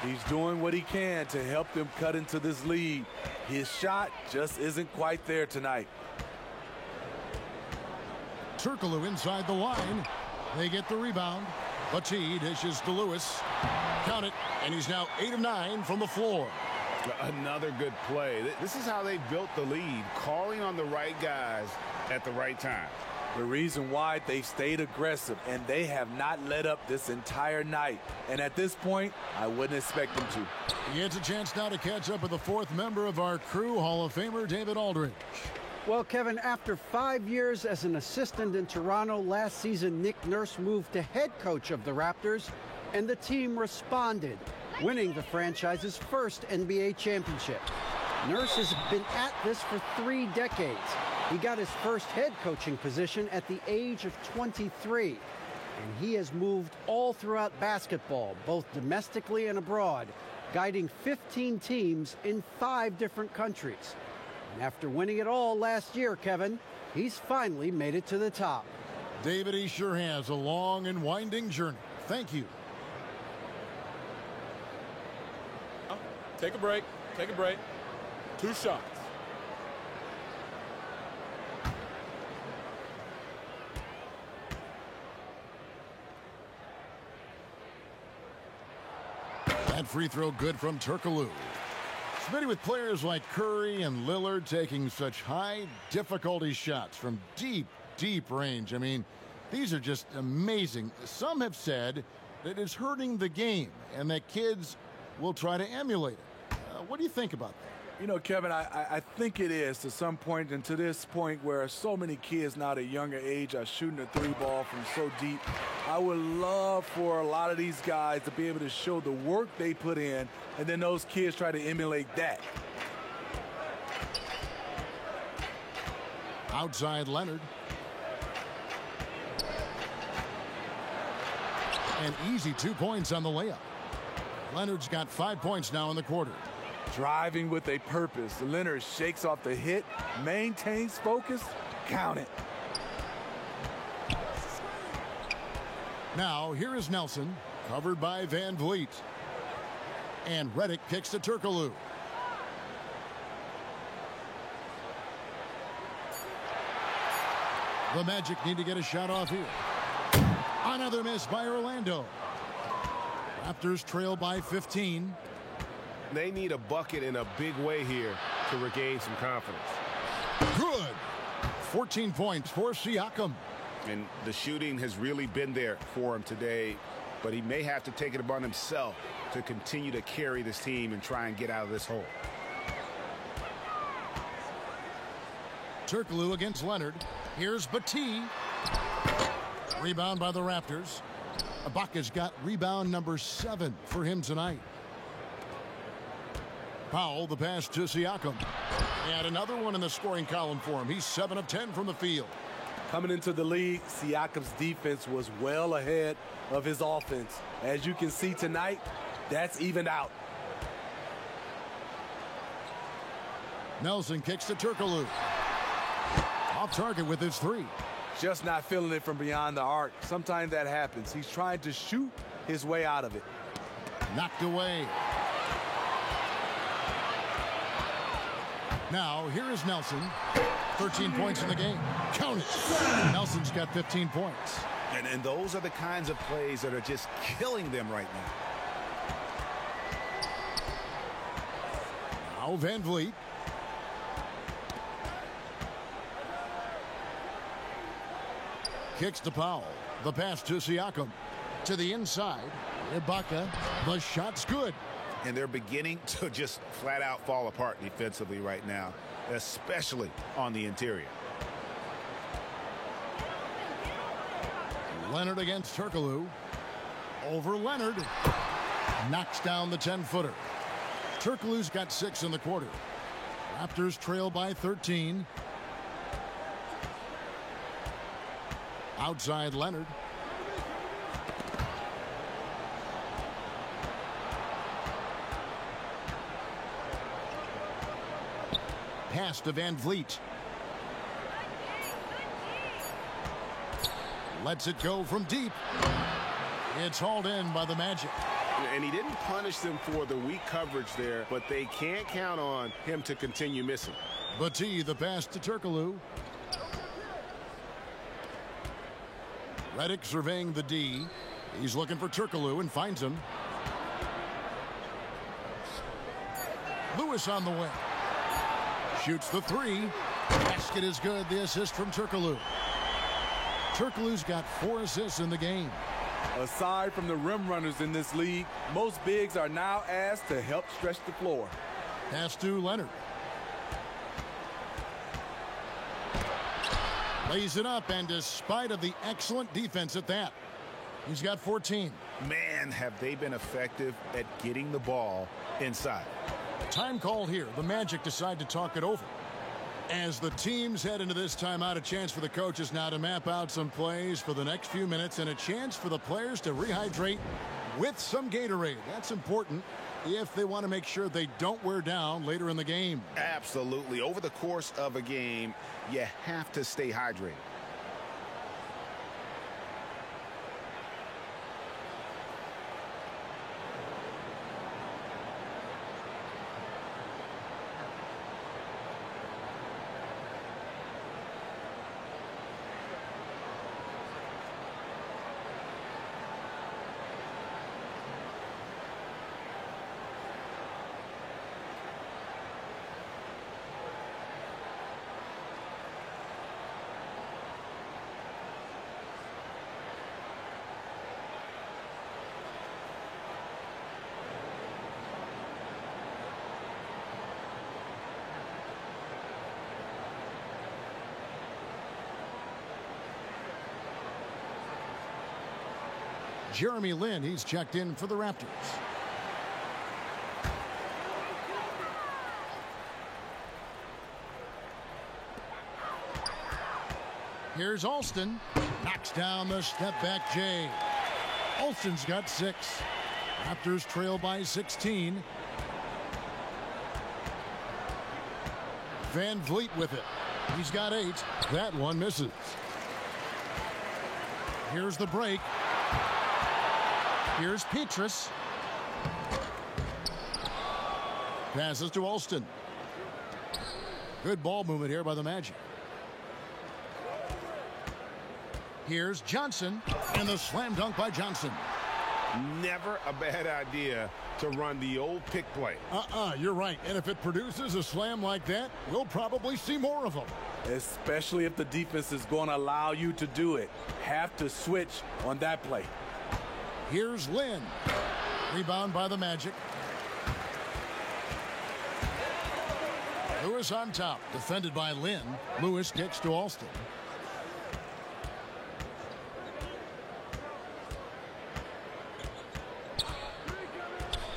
He's doing what he can to help them cut into this lead. His shot just isn't quite there tonight. Turkoglu inside the line. They get the rebound. Baty dishes to Lewis. Count it, and he's now 8 of 9 from the floor. Another good play. This is how they built the lead, calling on the right guys at the right time. The reason why they stayed aggressive, and they have not let up this entire night. And at this point, I wouldn't expect them to. He gets a chance now to catch up with the 4th member of our crew, Hall of Famer David Aldridge. Well, Kevin, after 5 years as an assistant in Toronto, last season Nick Nurse moved to head coach of the Raptors, and the team responded, winning the franchise's first NBA championship. Nurse has been at this for 3 decades. He got his first head coaching position at the age of 23, and he has moved all throughout basketball, both domestically and abroad, guiding 15 teams in 5 different countries. And after winning it all last year, Kevin, he's finally made it to the top. David, he sure has a long and winding journey. Thank you. Take a break. Take a break. 2 shots. That free throw good from Turkoglu. Smitty, with players like Curry and Lillard taking such high difficulty shots from deep, deep range. I mean, these are just amazing. Some have said that it's hurting the game and that kids will try to emulate it. What do you think about that? You know, Kevin, I think it is to some point, and to this point where so many kids now at a younger age are shooting a 3-ball from so deep. I would love for a lot of these guys to be able to show the work they put in, and then those kids try to emulate that. Outside Leonard. An easy 2 points on the layup. Leonard's got 5 points now in the quarter. Driving with a purpose. Leonard shakes off the hit, maintains focus, count it. Now, here is Nelson, covered by Van Vliet. And Redick kicks to Turkoglu. The Magic need to get a shot off here. Another miss by Orlando. Raptors trail by 15. They need a bucket in a big way here to regain some confidence. Good. 14 points for Siakam. And the shooting has really been there for him today, but he may have to take it upon himself to continue to carry this team and try and get out of this hole. Turkoglu against Leonard. Here's Baty. Rebound by the Raptors. Ibaka's got rebound number 7 for him tonight. Powell, the pass to Siakam. And another one in the scoring column for him. He's 7 of 10 from the field. Coming into the league, Siakam's defense was well ahead of his offense. As you can see tonight, that's evened out. Nelson kicks to Turkoglu. Off target with his 3. Just not feeling it from beyond the arc. Sometimes that happens. He's trying to shoot his way out of it. Knocked away. Now, here is Nelson. 13 points in the game. Count it. Nelson's got 15 points. And those are the kinds of plays that are just killing them right now. Now Van Vliet. Kicks to Powell. The pass to Siakam. To the inside. Ibaka. The shot's good. And they're beginning to just flat out fall apart defensively right now, especially on the interior. Leonard against Turkoglu. Over Leonard. Knocks down the 10-footer. Turkoglu's got 6 in the quarter. Raptors trail by 13. Outside Leonard. Pass to Van Vliet. Lets it go from deep. It's hauled in by the Magic. And he didn't punish them for the weak coverage there, but they can't count on him to continue missing. Battie, the pass to Turkoglu. Redick surveying the D. He's looking for Turkoglu and finds him. Lewis on the wing. Shoots the 3. Basket is good. The assist from Turkoglu. Turkoglu's got 4 assists in the game. Aside from the rim runners in this league, most bigs are now asked to help stretch the floor. Pass to Leonard. Lays it up, and despite of the excellent defense at that, he's got 14. Man, have they been effective at getting the ball inside. Time called here. The Magic decide to talk it over. As the teams head into this timeout, a chance for the coaches now to map out some plays for the next few minutes and a chance for the players to rehydrate with some Gatorade. That's important if they want to make sure they don't wear down later in the game. Absolutely. Over the course of a game, you have to stay hydrated. Jeremy Lin, he's checked in for the Raptors. Here's Alston. Knocks down the step-back J. Alston's got 6. Raptors trail by 16. Van Vliet with it. He's got 8. That one misses. Here's the break. Here's Petrus. Passes to Alston. Good ball movement here by the Magic. Here's Johnson, and the slam dunk by Johnson. Never a bad idea to run the old pick play. You're right. And if it produces a slam like that, we'll probably see more of them. Especially if the defense is going to allow you to do it. Have to switch on that play. Here's Lin. Rebound by the Magic. Lewis on top. Defended by Lin. Lewis kicks to Alston.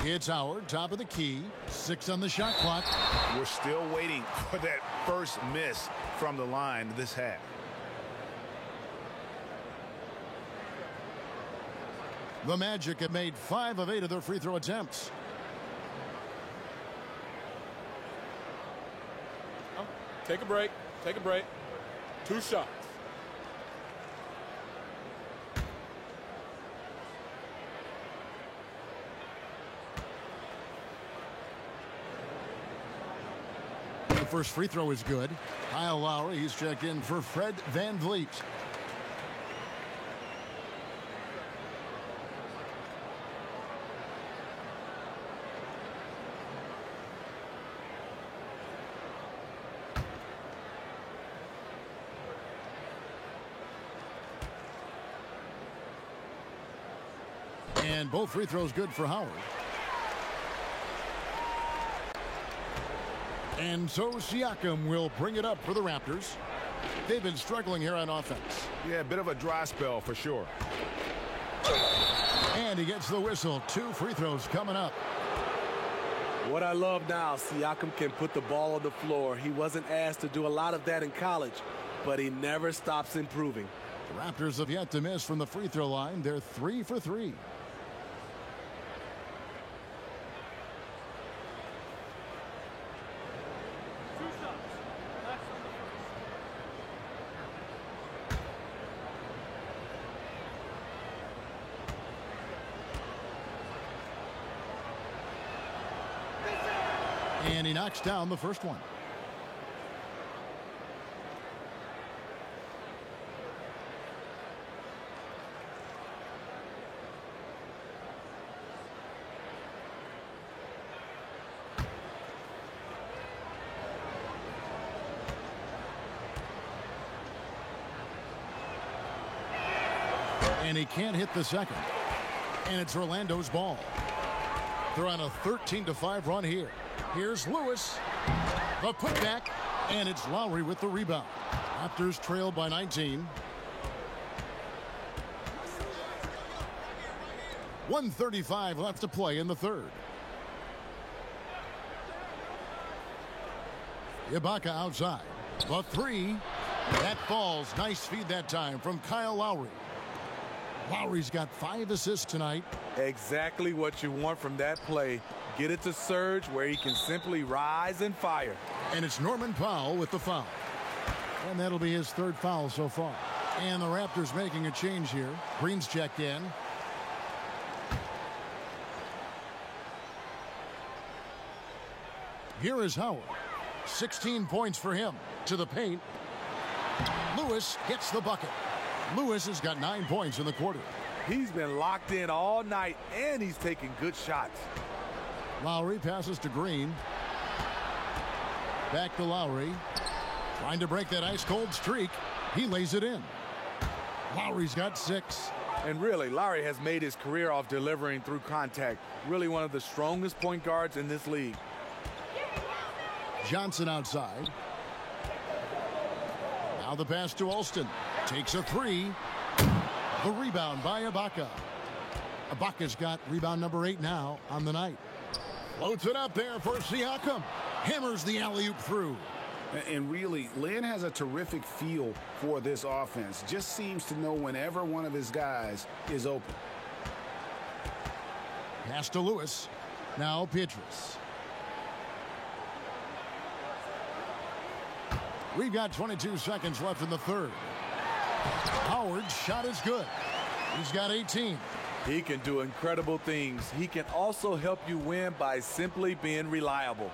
It's Howard, top of the key. 6 on the shot clock. We're still waiting for that first miss from the line this half. The Magic have made 5 of 8 of their free throw attempts. Take a break. Take a break. 2 shots. The first free throw is good. Kyle Lowry, he's checked in for Fred Van Vliet. And both free throws good for Howard. And so Siakam will bring it up for the Raptors. They've been struggling here on offense. Yeah, a bit of a dry spell for sure. And he gets the whistle. 2 free throws coming up. What I love now, Siakam can put the ball on the floor. He wasn't asked to do a lot of that in college, but he never stops improving. The Raptors have yet to miss from the free throw line. They're 3 for 3. And he knocks down the first one. And he can't hit the second. And it's Orlando's ball. They're on a 13-5 run here. Here's Lewis. The putback. And it's Lowry with the rebound. Raptors trail by 19. 1:35 left to play in the third. Ibaka outside. The three. That falls. Nice feed that time from Kyle Lowry. Lowry's got 5 assists tonight. Exactly what you want from that play. Get it to Serge where he can simply rise and fire. And it's Norman Powell with the foul. And that'll be his 3rd foul so far. And the Raptors making a change here. Green's checked in. Here is Howard. 16 points for him. To the paint. Lewis gets the bucket. Lewis has got 9 points in the quarter. He's been locked in all night, and he's taking good shots. Lowry passes to Green. Back to Lowry. Trying to break that ice-cold streak. He lays it in. Lowry's got 6. And really, Lowry has made his career off delivering through contact. Really one of the strongest point guards in this league. Johnson outside. Now the pass to Alston. Takes a 3. The rebound by Ibaka. Ibaka's got rebound number 8 now on the night. Floats it up there for Siakam. Hammers the alley-oop through. And really, Lynn has a terrific feel for this offense. Just seems to know whenever one of his guys is open. Pass to Lewis. Now Pietrus. We've got 22 seconds left in the third. Howard's shot is good. He's got 18. He can do incredible things. He can also help you win by simply being reliable.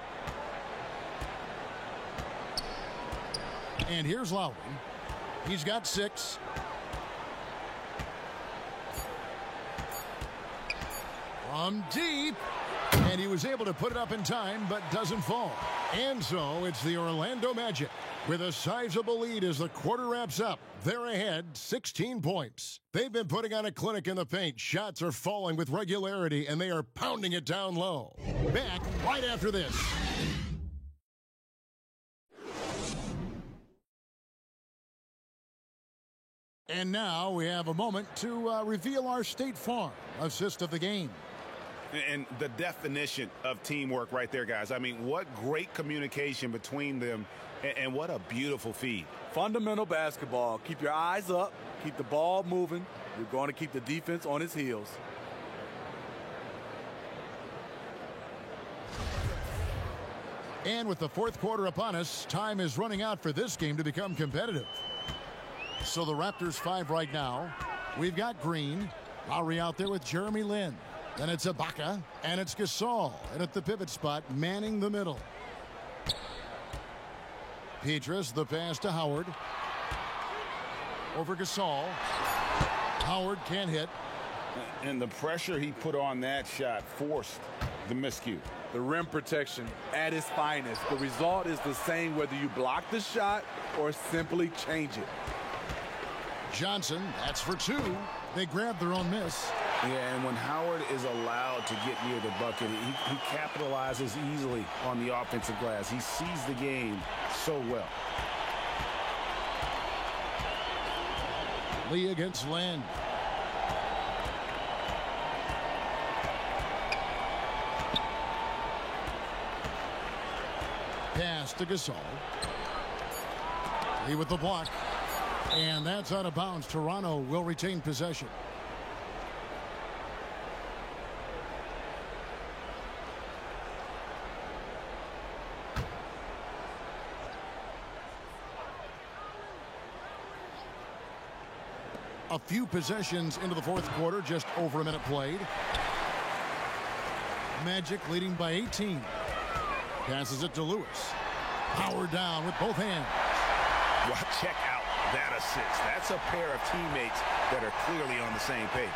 And here's Lowry. He's got 6. From deep. And he was able to put it up in time, but doesn't fall. And so it's the Orlando Magic with a sizable lead as the quarter wraps up. They're ahead 16 points. They've been putting on a clinic in the paint. Shots are falling with regularity, and they are pounding it down low. Back right after this. And now we have a moment to reveal our State Farm assist of the game. And the definition of teamwork right there, guys. I mean, what great communication between them, and what a beautiful feed. Fundamental basketball. Keep your eyes up. Keep the ball moving. You're going to keep the defense on its heels. And with the fourth quarter upon us, time is running out for this game to become competitive. So the Raptors 5 right now. We've got Green. Lowry out there with Jeremy Lin. Then it's Ibaka, and it's Gasol. And at the pivot spot, manning the middle. Pietrus, the pass to Howard. Over Gasol. Howard can't hit. And the pressure he put on that shot forced the miscue. The rim protection at its finest. The result is the same whether you block the shot or simply change it. Johnson, that's for 2. They grab their own miss. Yeah, and when Howard is allowed to get near the bucket, he capitalizes easily on the offensive glass. He sees the game so well. Lee against Len. Pass to Gasol. Lee with the block. And that's out of bounds. Toronto will retain possession. A few possessions into the fourth quarter, just over a minute played. Magic leading by 18. Passes it to Lewis. Power down with both hands. Well, check out that assist. That's a pair of teammates that are clearly on the same page.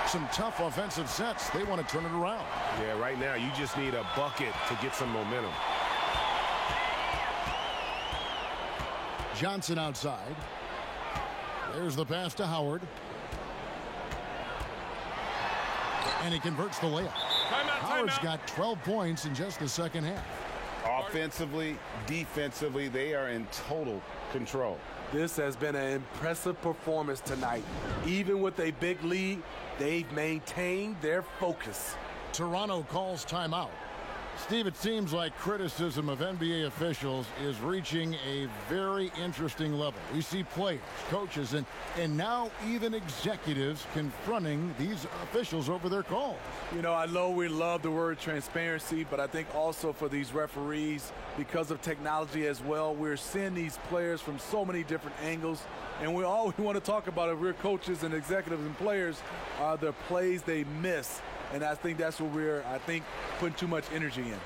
Some tough offensive sets. They want to turn it around. Yeah, right now you just need a bucket to get some momentum. Johnson outside. There's the pass to Howard. And he converts the layup. Howard's got 12 points in just the second half. Offensively, defensively, they are in total control. This has been an impressive performance tonight. Even with a big lead, they've maintained their focus. Toronto calls timeout. Steve, it seems like criticism of NBA officials is reaching a very interesting level. We see players, coaches, and now even executives confronting these officials over their calls. You know, I know we love the word transparency, but I think also for these referees, because of technology as well, we're seeing these players from so many different angles. And we all we want to talk about, if we're coaches and executives and players, are the plays they miss. And I think that's what we're, putting too much energy in.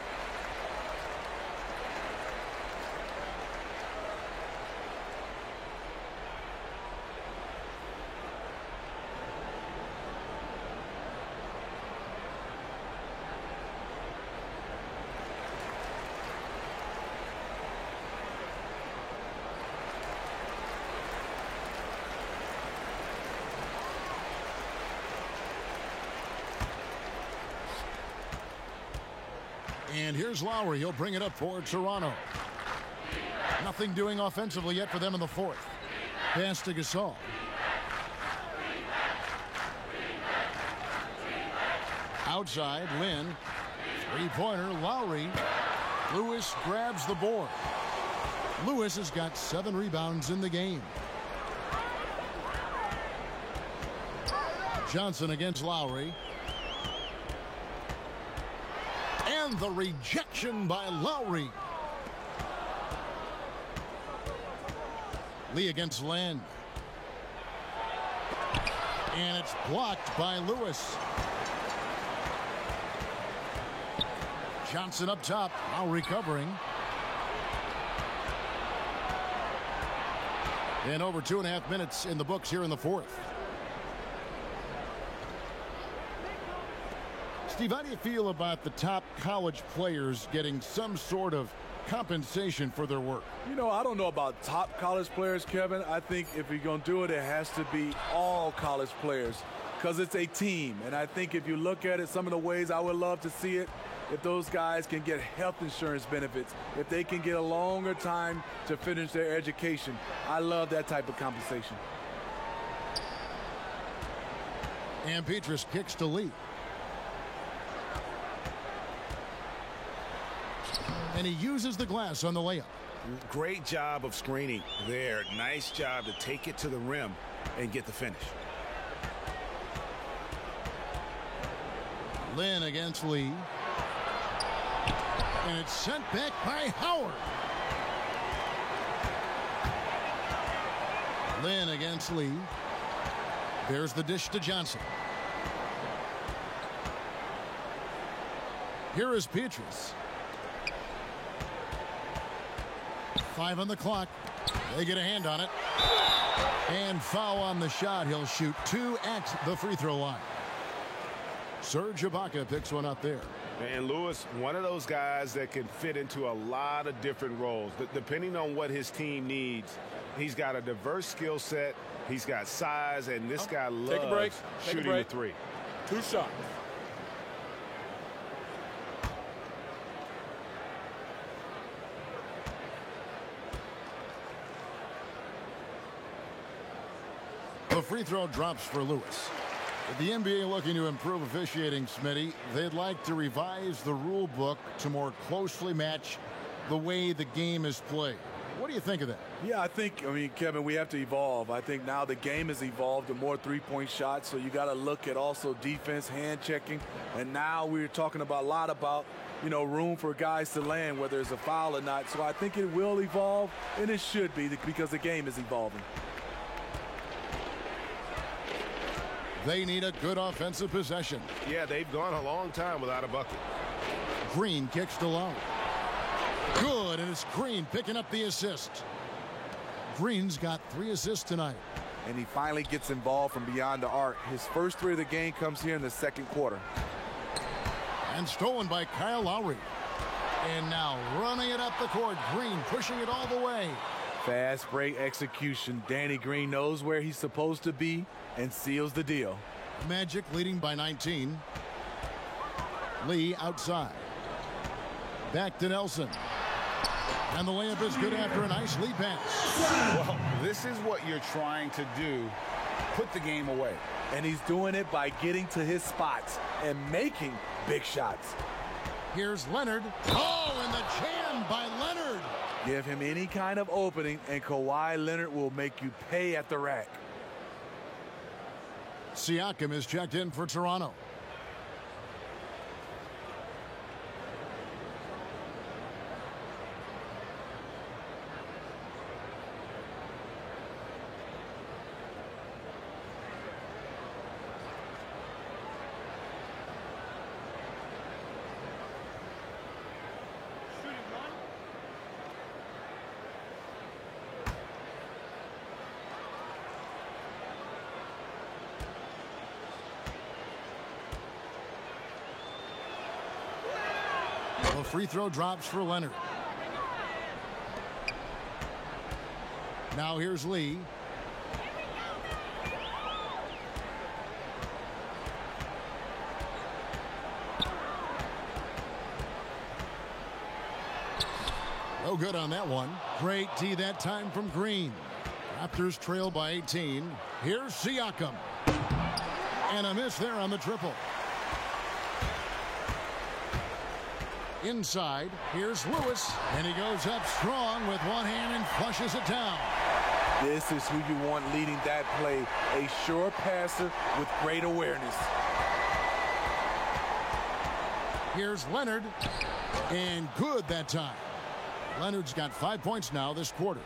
And here's Lowry. He'll bring it up for Toronto. Nothing doing offensively yet for them in the fourth. Pass to Gasol. Outside, Lynn. Three-pointer, Lowry. Lewis grabs the board. Lewis has got 7 rebounds in the game. Johnson against Lowry. And the rejection by Lowry. Lee against Len. And it's blocked by Lewis. Johnson up top, now recovering. And over 2.5 minutes in the books here in the fourth. Steve, how do you feel about the top college players getting some sort of compensation for their work? You know, I don't know about top college players, Kevin. I think if you're going to do it, it has to be all college players because it's a team. And I think if you look at it, some of the ways I would love to see it, if those guys can get health insurance benefits, if they can get a longer time to finish their education. I love that type of compensation. And Petrus kicks to Lee. And he uses the glass on the layup. Great job of screening there. Nice job to take it to the rim and get the finish. Lynn against Lee. And it's sent back by Howard. Lynn against Lee. There's the dish to Johnson. Here is Petrus. 5 on the clock. They get a hand on it. And foul on the shot. He'll shoot 2 at the free throw line. Serge Ibaka picks one up there. And Lewis, one of those guys that can fit into a lot of different roles. Depending on what his team needs, he's got a diverse skill set. He's got size, and this guy loves shooting the three. 2 shots. The free throw drops for Lewis. With the NBA looking to improve officiating, Smitty, they'd like to revise the rule book to more closely match the way the game is played. What do you think of that? Yeah, I mean, Kevin, we have to evolve. I think now the game has evolved to more three-point shots, so you got to look at also defense, hand checking, and now we're talking a lot about, you know, room for guys to land, whether it's a foul or not. So I think it will evolve, and it should be because the game is evolving. They need a good offensive possession. Yeah, they've gone a long time without a bucket. Green kicks to Lowry. Good, and it's Green picking up the assist. Green's got 3 assists tonight. And he finally gets involved from beyond the arc. His first 3 of the game comes here in the second quarter. And stolen by Kyle Lowry. And now running it up the court. Green pushing it all the way. Fast break execution. Danny Green knows where he's supposed to be and seals the deal. Magic leading by 19. Lee outside. Back to Nelson. And the layup is good after a nice lead pass. Well, this is what you're trying to do. Put the game away. And he's doing it by getting to his spots and making big shots. Here's Leonard. Oh, and the jam by Leonard. Give him any kind of opening, and Kawhi Leonard will make you pay at the rack. Siakam is checked in for Toronto. The free throw drops for Leonard. Now here's Lee. No good on that one. Great D that time from Green. Raptors trail by 18. Here's Siakam. And a miss there on the triple. Inside, here's Lewis, and he goes up strong with one hand and flushes it down. This is who you want leading that play, a sure passer with great awareness. Here's Leonard, and good that time. Leonard's got 5 points now this quarter.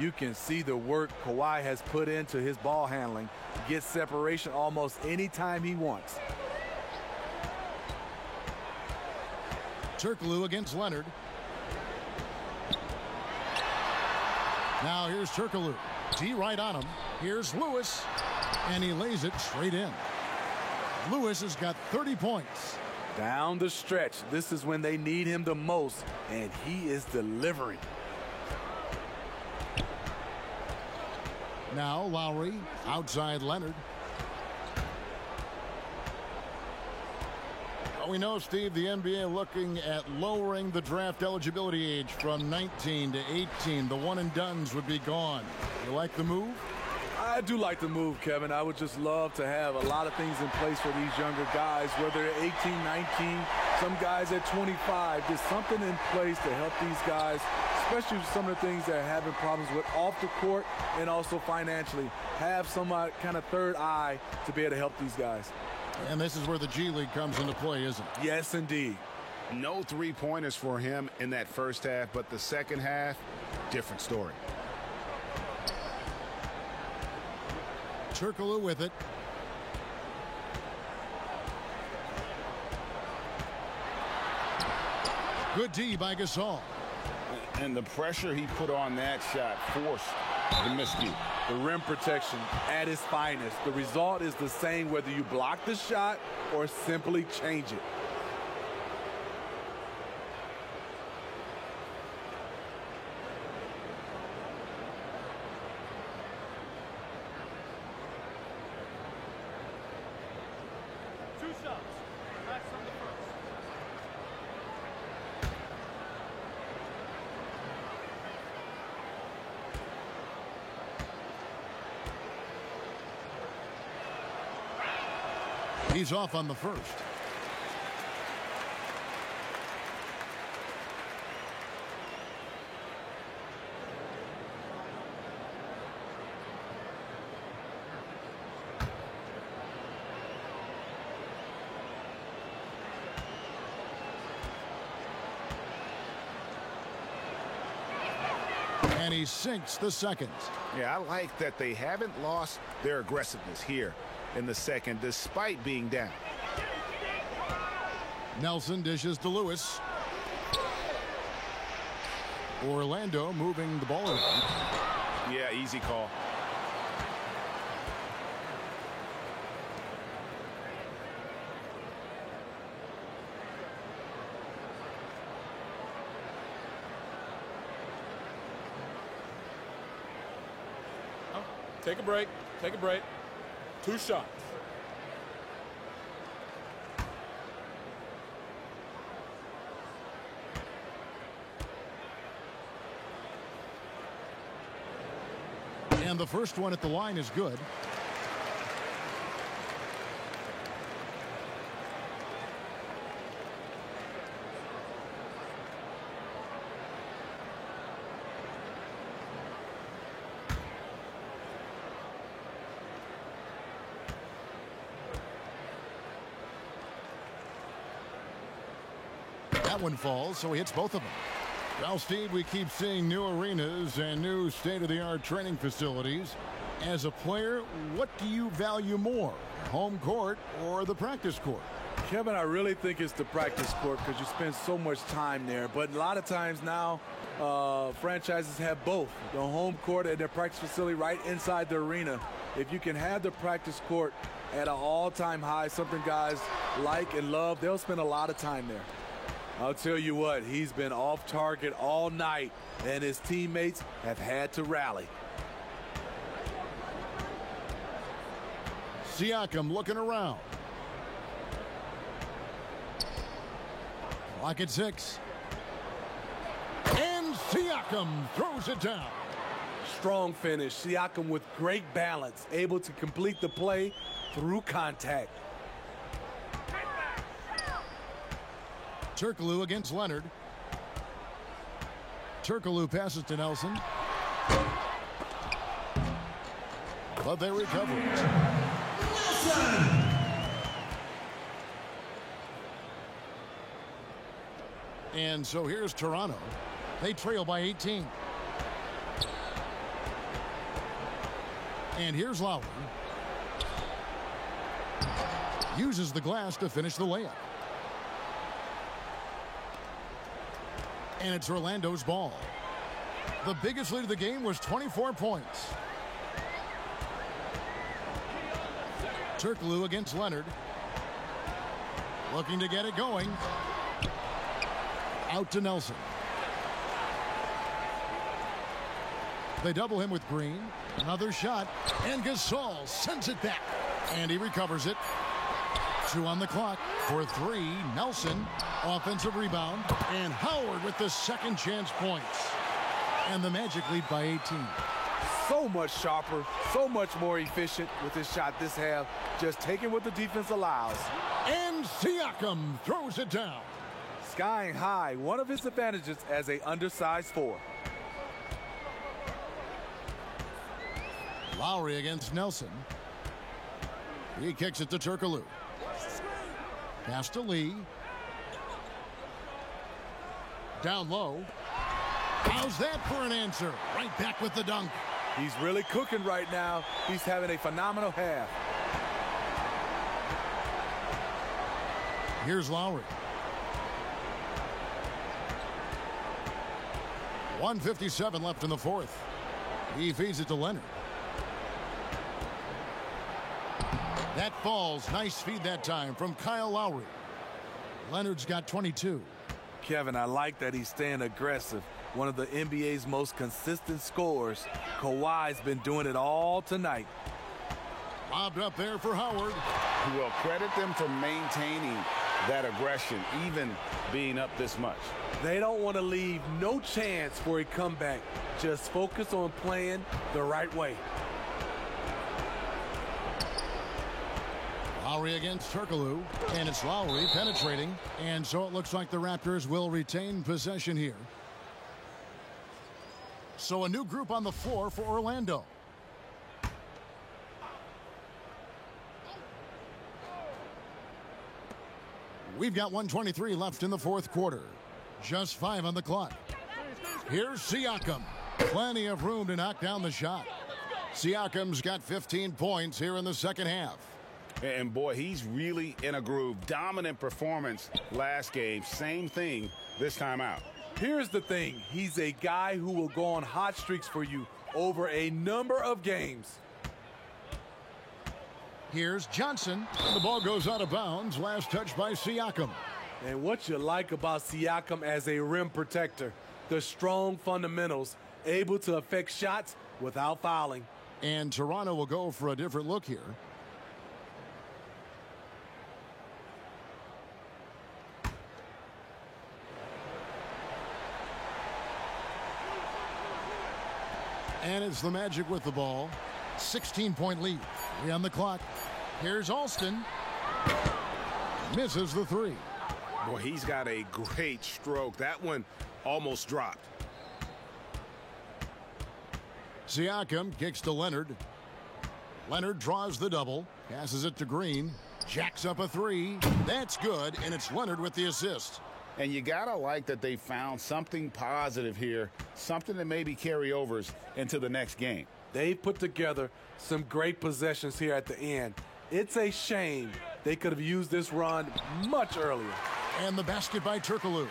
You can see the work Kawhi has put into his ball handling. Gets separation almost any time he wants. Turkoglu against Leonard. Now here's Turkoglu. D right on him. Here's Lewis. And he lays it straight in. Lewis has got 30 points. Down the stretch. This is when they need him the most. And he is delivering. Now Lowry outside Leonard. We know, Steve, the NBA looking at lowering the draft eligibility age from 19 to 18. The one and dones would be gone. You like the move? I do like the move, Kevin. I would just love to have a lot of things in place for these younger guys, whether they're 18, 19, some guys at 25. There's something in place to help these guys, especially some of the things they're having problems with off the court and also financially. Have some kind of third eye to be able to help these guys. And this is where the G League comes into play, isn't it? Yes, indeed. No three-pointers for him in that first half, but the second half, different story. Turkoglu with it. Good D by Gasol. And the pressure he put on that shot forced the miscue. The rim protection at its finest. The result is the same whether you block the shot or simply change it. He's off on the first. And he sinks the second. Yeah, I like that they haven't lost their aggressiveness here in the second, despite being down. Nelson dishes to Lewis. Orlando moving the ball around. Yeah, easy call. Take a break. Take a break. 2 shots. And the first one at the line is good. That one falls, so he hits both of them. Well, Steve, we keep seeing new arenas and new state-of-the-art training facilities. As a player, what do you value more, home court or the practice court? Kevin, I really think it's the practice court because you spend so much time there. But a lot of times now, franchises have both, the home court and their practice facility right inside the arena. If you can have the practice court at an all-time high, something guys like and love, they'll spend a lot of time there. I'll tell you what, he's been off target all night, and his teammates have had to rally. Siakam looking around. Clock at 6. And Siakam throws it down. Strong finish. Siakam with great balance, able to complete the play through contact. Turkoglu against Leonard. Turkoglu passes to Nelson. But they recover it. And so here's Toronto. They trail by 18. And here's Lowry. Uses the glass to finish the layup. And it's Orlando's ball. The biggest lead of the game was 24 points. Turkoglu against Leonard. Looking to get it going. Out to Nelson. They double him with Green. Another shot. And Gasol sends it back. And he recovers it. 2 on the clock for 3. Nelson, offensive rebound. And Howard with the second chance points. And the Magic lead by 18. So much sharper, so much more efficient with this shot this half. Just taking what the defense allows. And Siakam throws it down. Skying high, one of his advantages as a undersized 4. Lowry against Nelson. He kicks it to Turkoglu. Pass to Lee. Down low. How's that for an answer? Right back with the dunk. He's really cooking right now. He's having a phenomenal half. Here's Lowry. 1:57 left in the fourth. He feeds it to Leonard. That falls. Nice feed that time from Kyle Lowry. Leonard's got 22. Kevin, I like that he's staying aggressive. One of the NBA's most consistent scorers. Kawhi's been doing it all tonight. Lobbed up there for Howard. Well, credit them for maintaining that aggression, even being up this much. They don't want to leave no chance for a comeback. Just focus on playing the right way. Lowry against Turkoglu, and it's Lowry penetrating, and so it looks like the Raptors will retain possession here. So a new group on the floor for Orlando. We've got 1:23 left in the fourth quarter. Just 5 on the clock. Here's Siakam. Plenty of room to knock down the shot. Siakam's got 15 points here in the second half. And boy, he's really in a groove. Dominant performance last game. Same thing this time out. Here's the thing. He's a guy who will go on hot streaks for you over a number of games. Here's Johnson. And the ball goes out of bounds. Last touch by Siakam. And what you like about Siakam as a rim protector, the strong fundamentals, able to affect shots without fouling. And Toronto will go for a different look here. And it's the Magic with the ball. 16-point lead. 3 on the clock. Here's Alston. Misses the 3. Boy, he's got a great stroke. That one almost dropped. Siakam kicks to Leonard. Leonard draws the double. Passes it to Green. Jacks up a 3. That's good, and it's Leonard with the assist. And you got to like that they found something positive here, something that maybe carry overs into the next game. They put together some great possessions here at the end. It's a shame they could have used this run much earlier. And the basket by Turkoglu.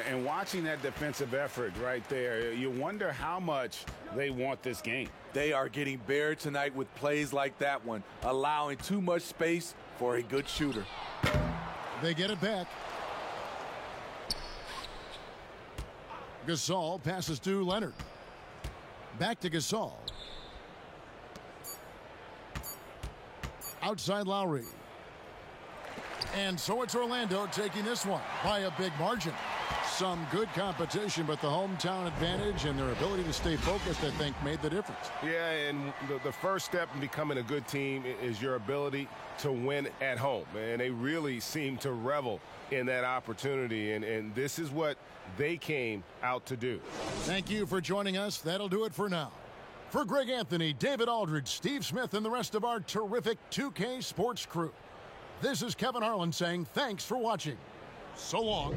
And watching that defensive effort right there, you wonder how much they want this game. They are getting buried tonight with plays like that one, allowing too much space for a good shooter. They get it back. Gasol passes to Leonard. Back to Gasol. Outside Lowry. And so it's Orlando taking this one by a big margin. Some good competition, but the hometown advantage and their ability to stay focused, I think, made the difference. Yeah, and the first step in becoming a good team is your ability to win at home. And they really seem to revel in that opportunity, and this is what they came out to do. Thank you for joining us. That'll do it for now. For Greg Anthony, David Aldridge, Steve Smith, and the rest of our terrific 2K Sports crew, this is Kevin Harlan saying thanks for watching. So long.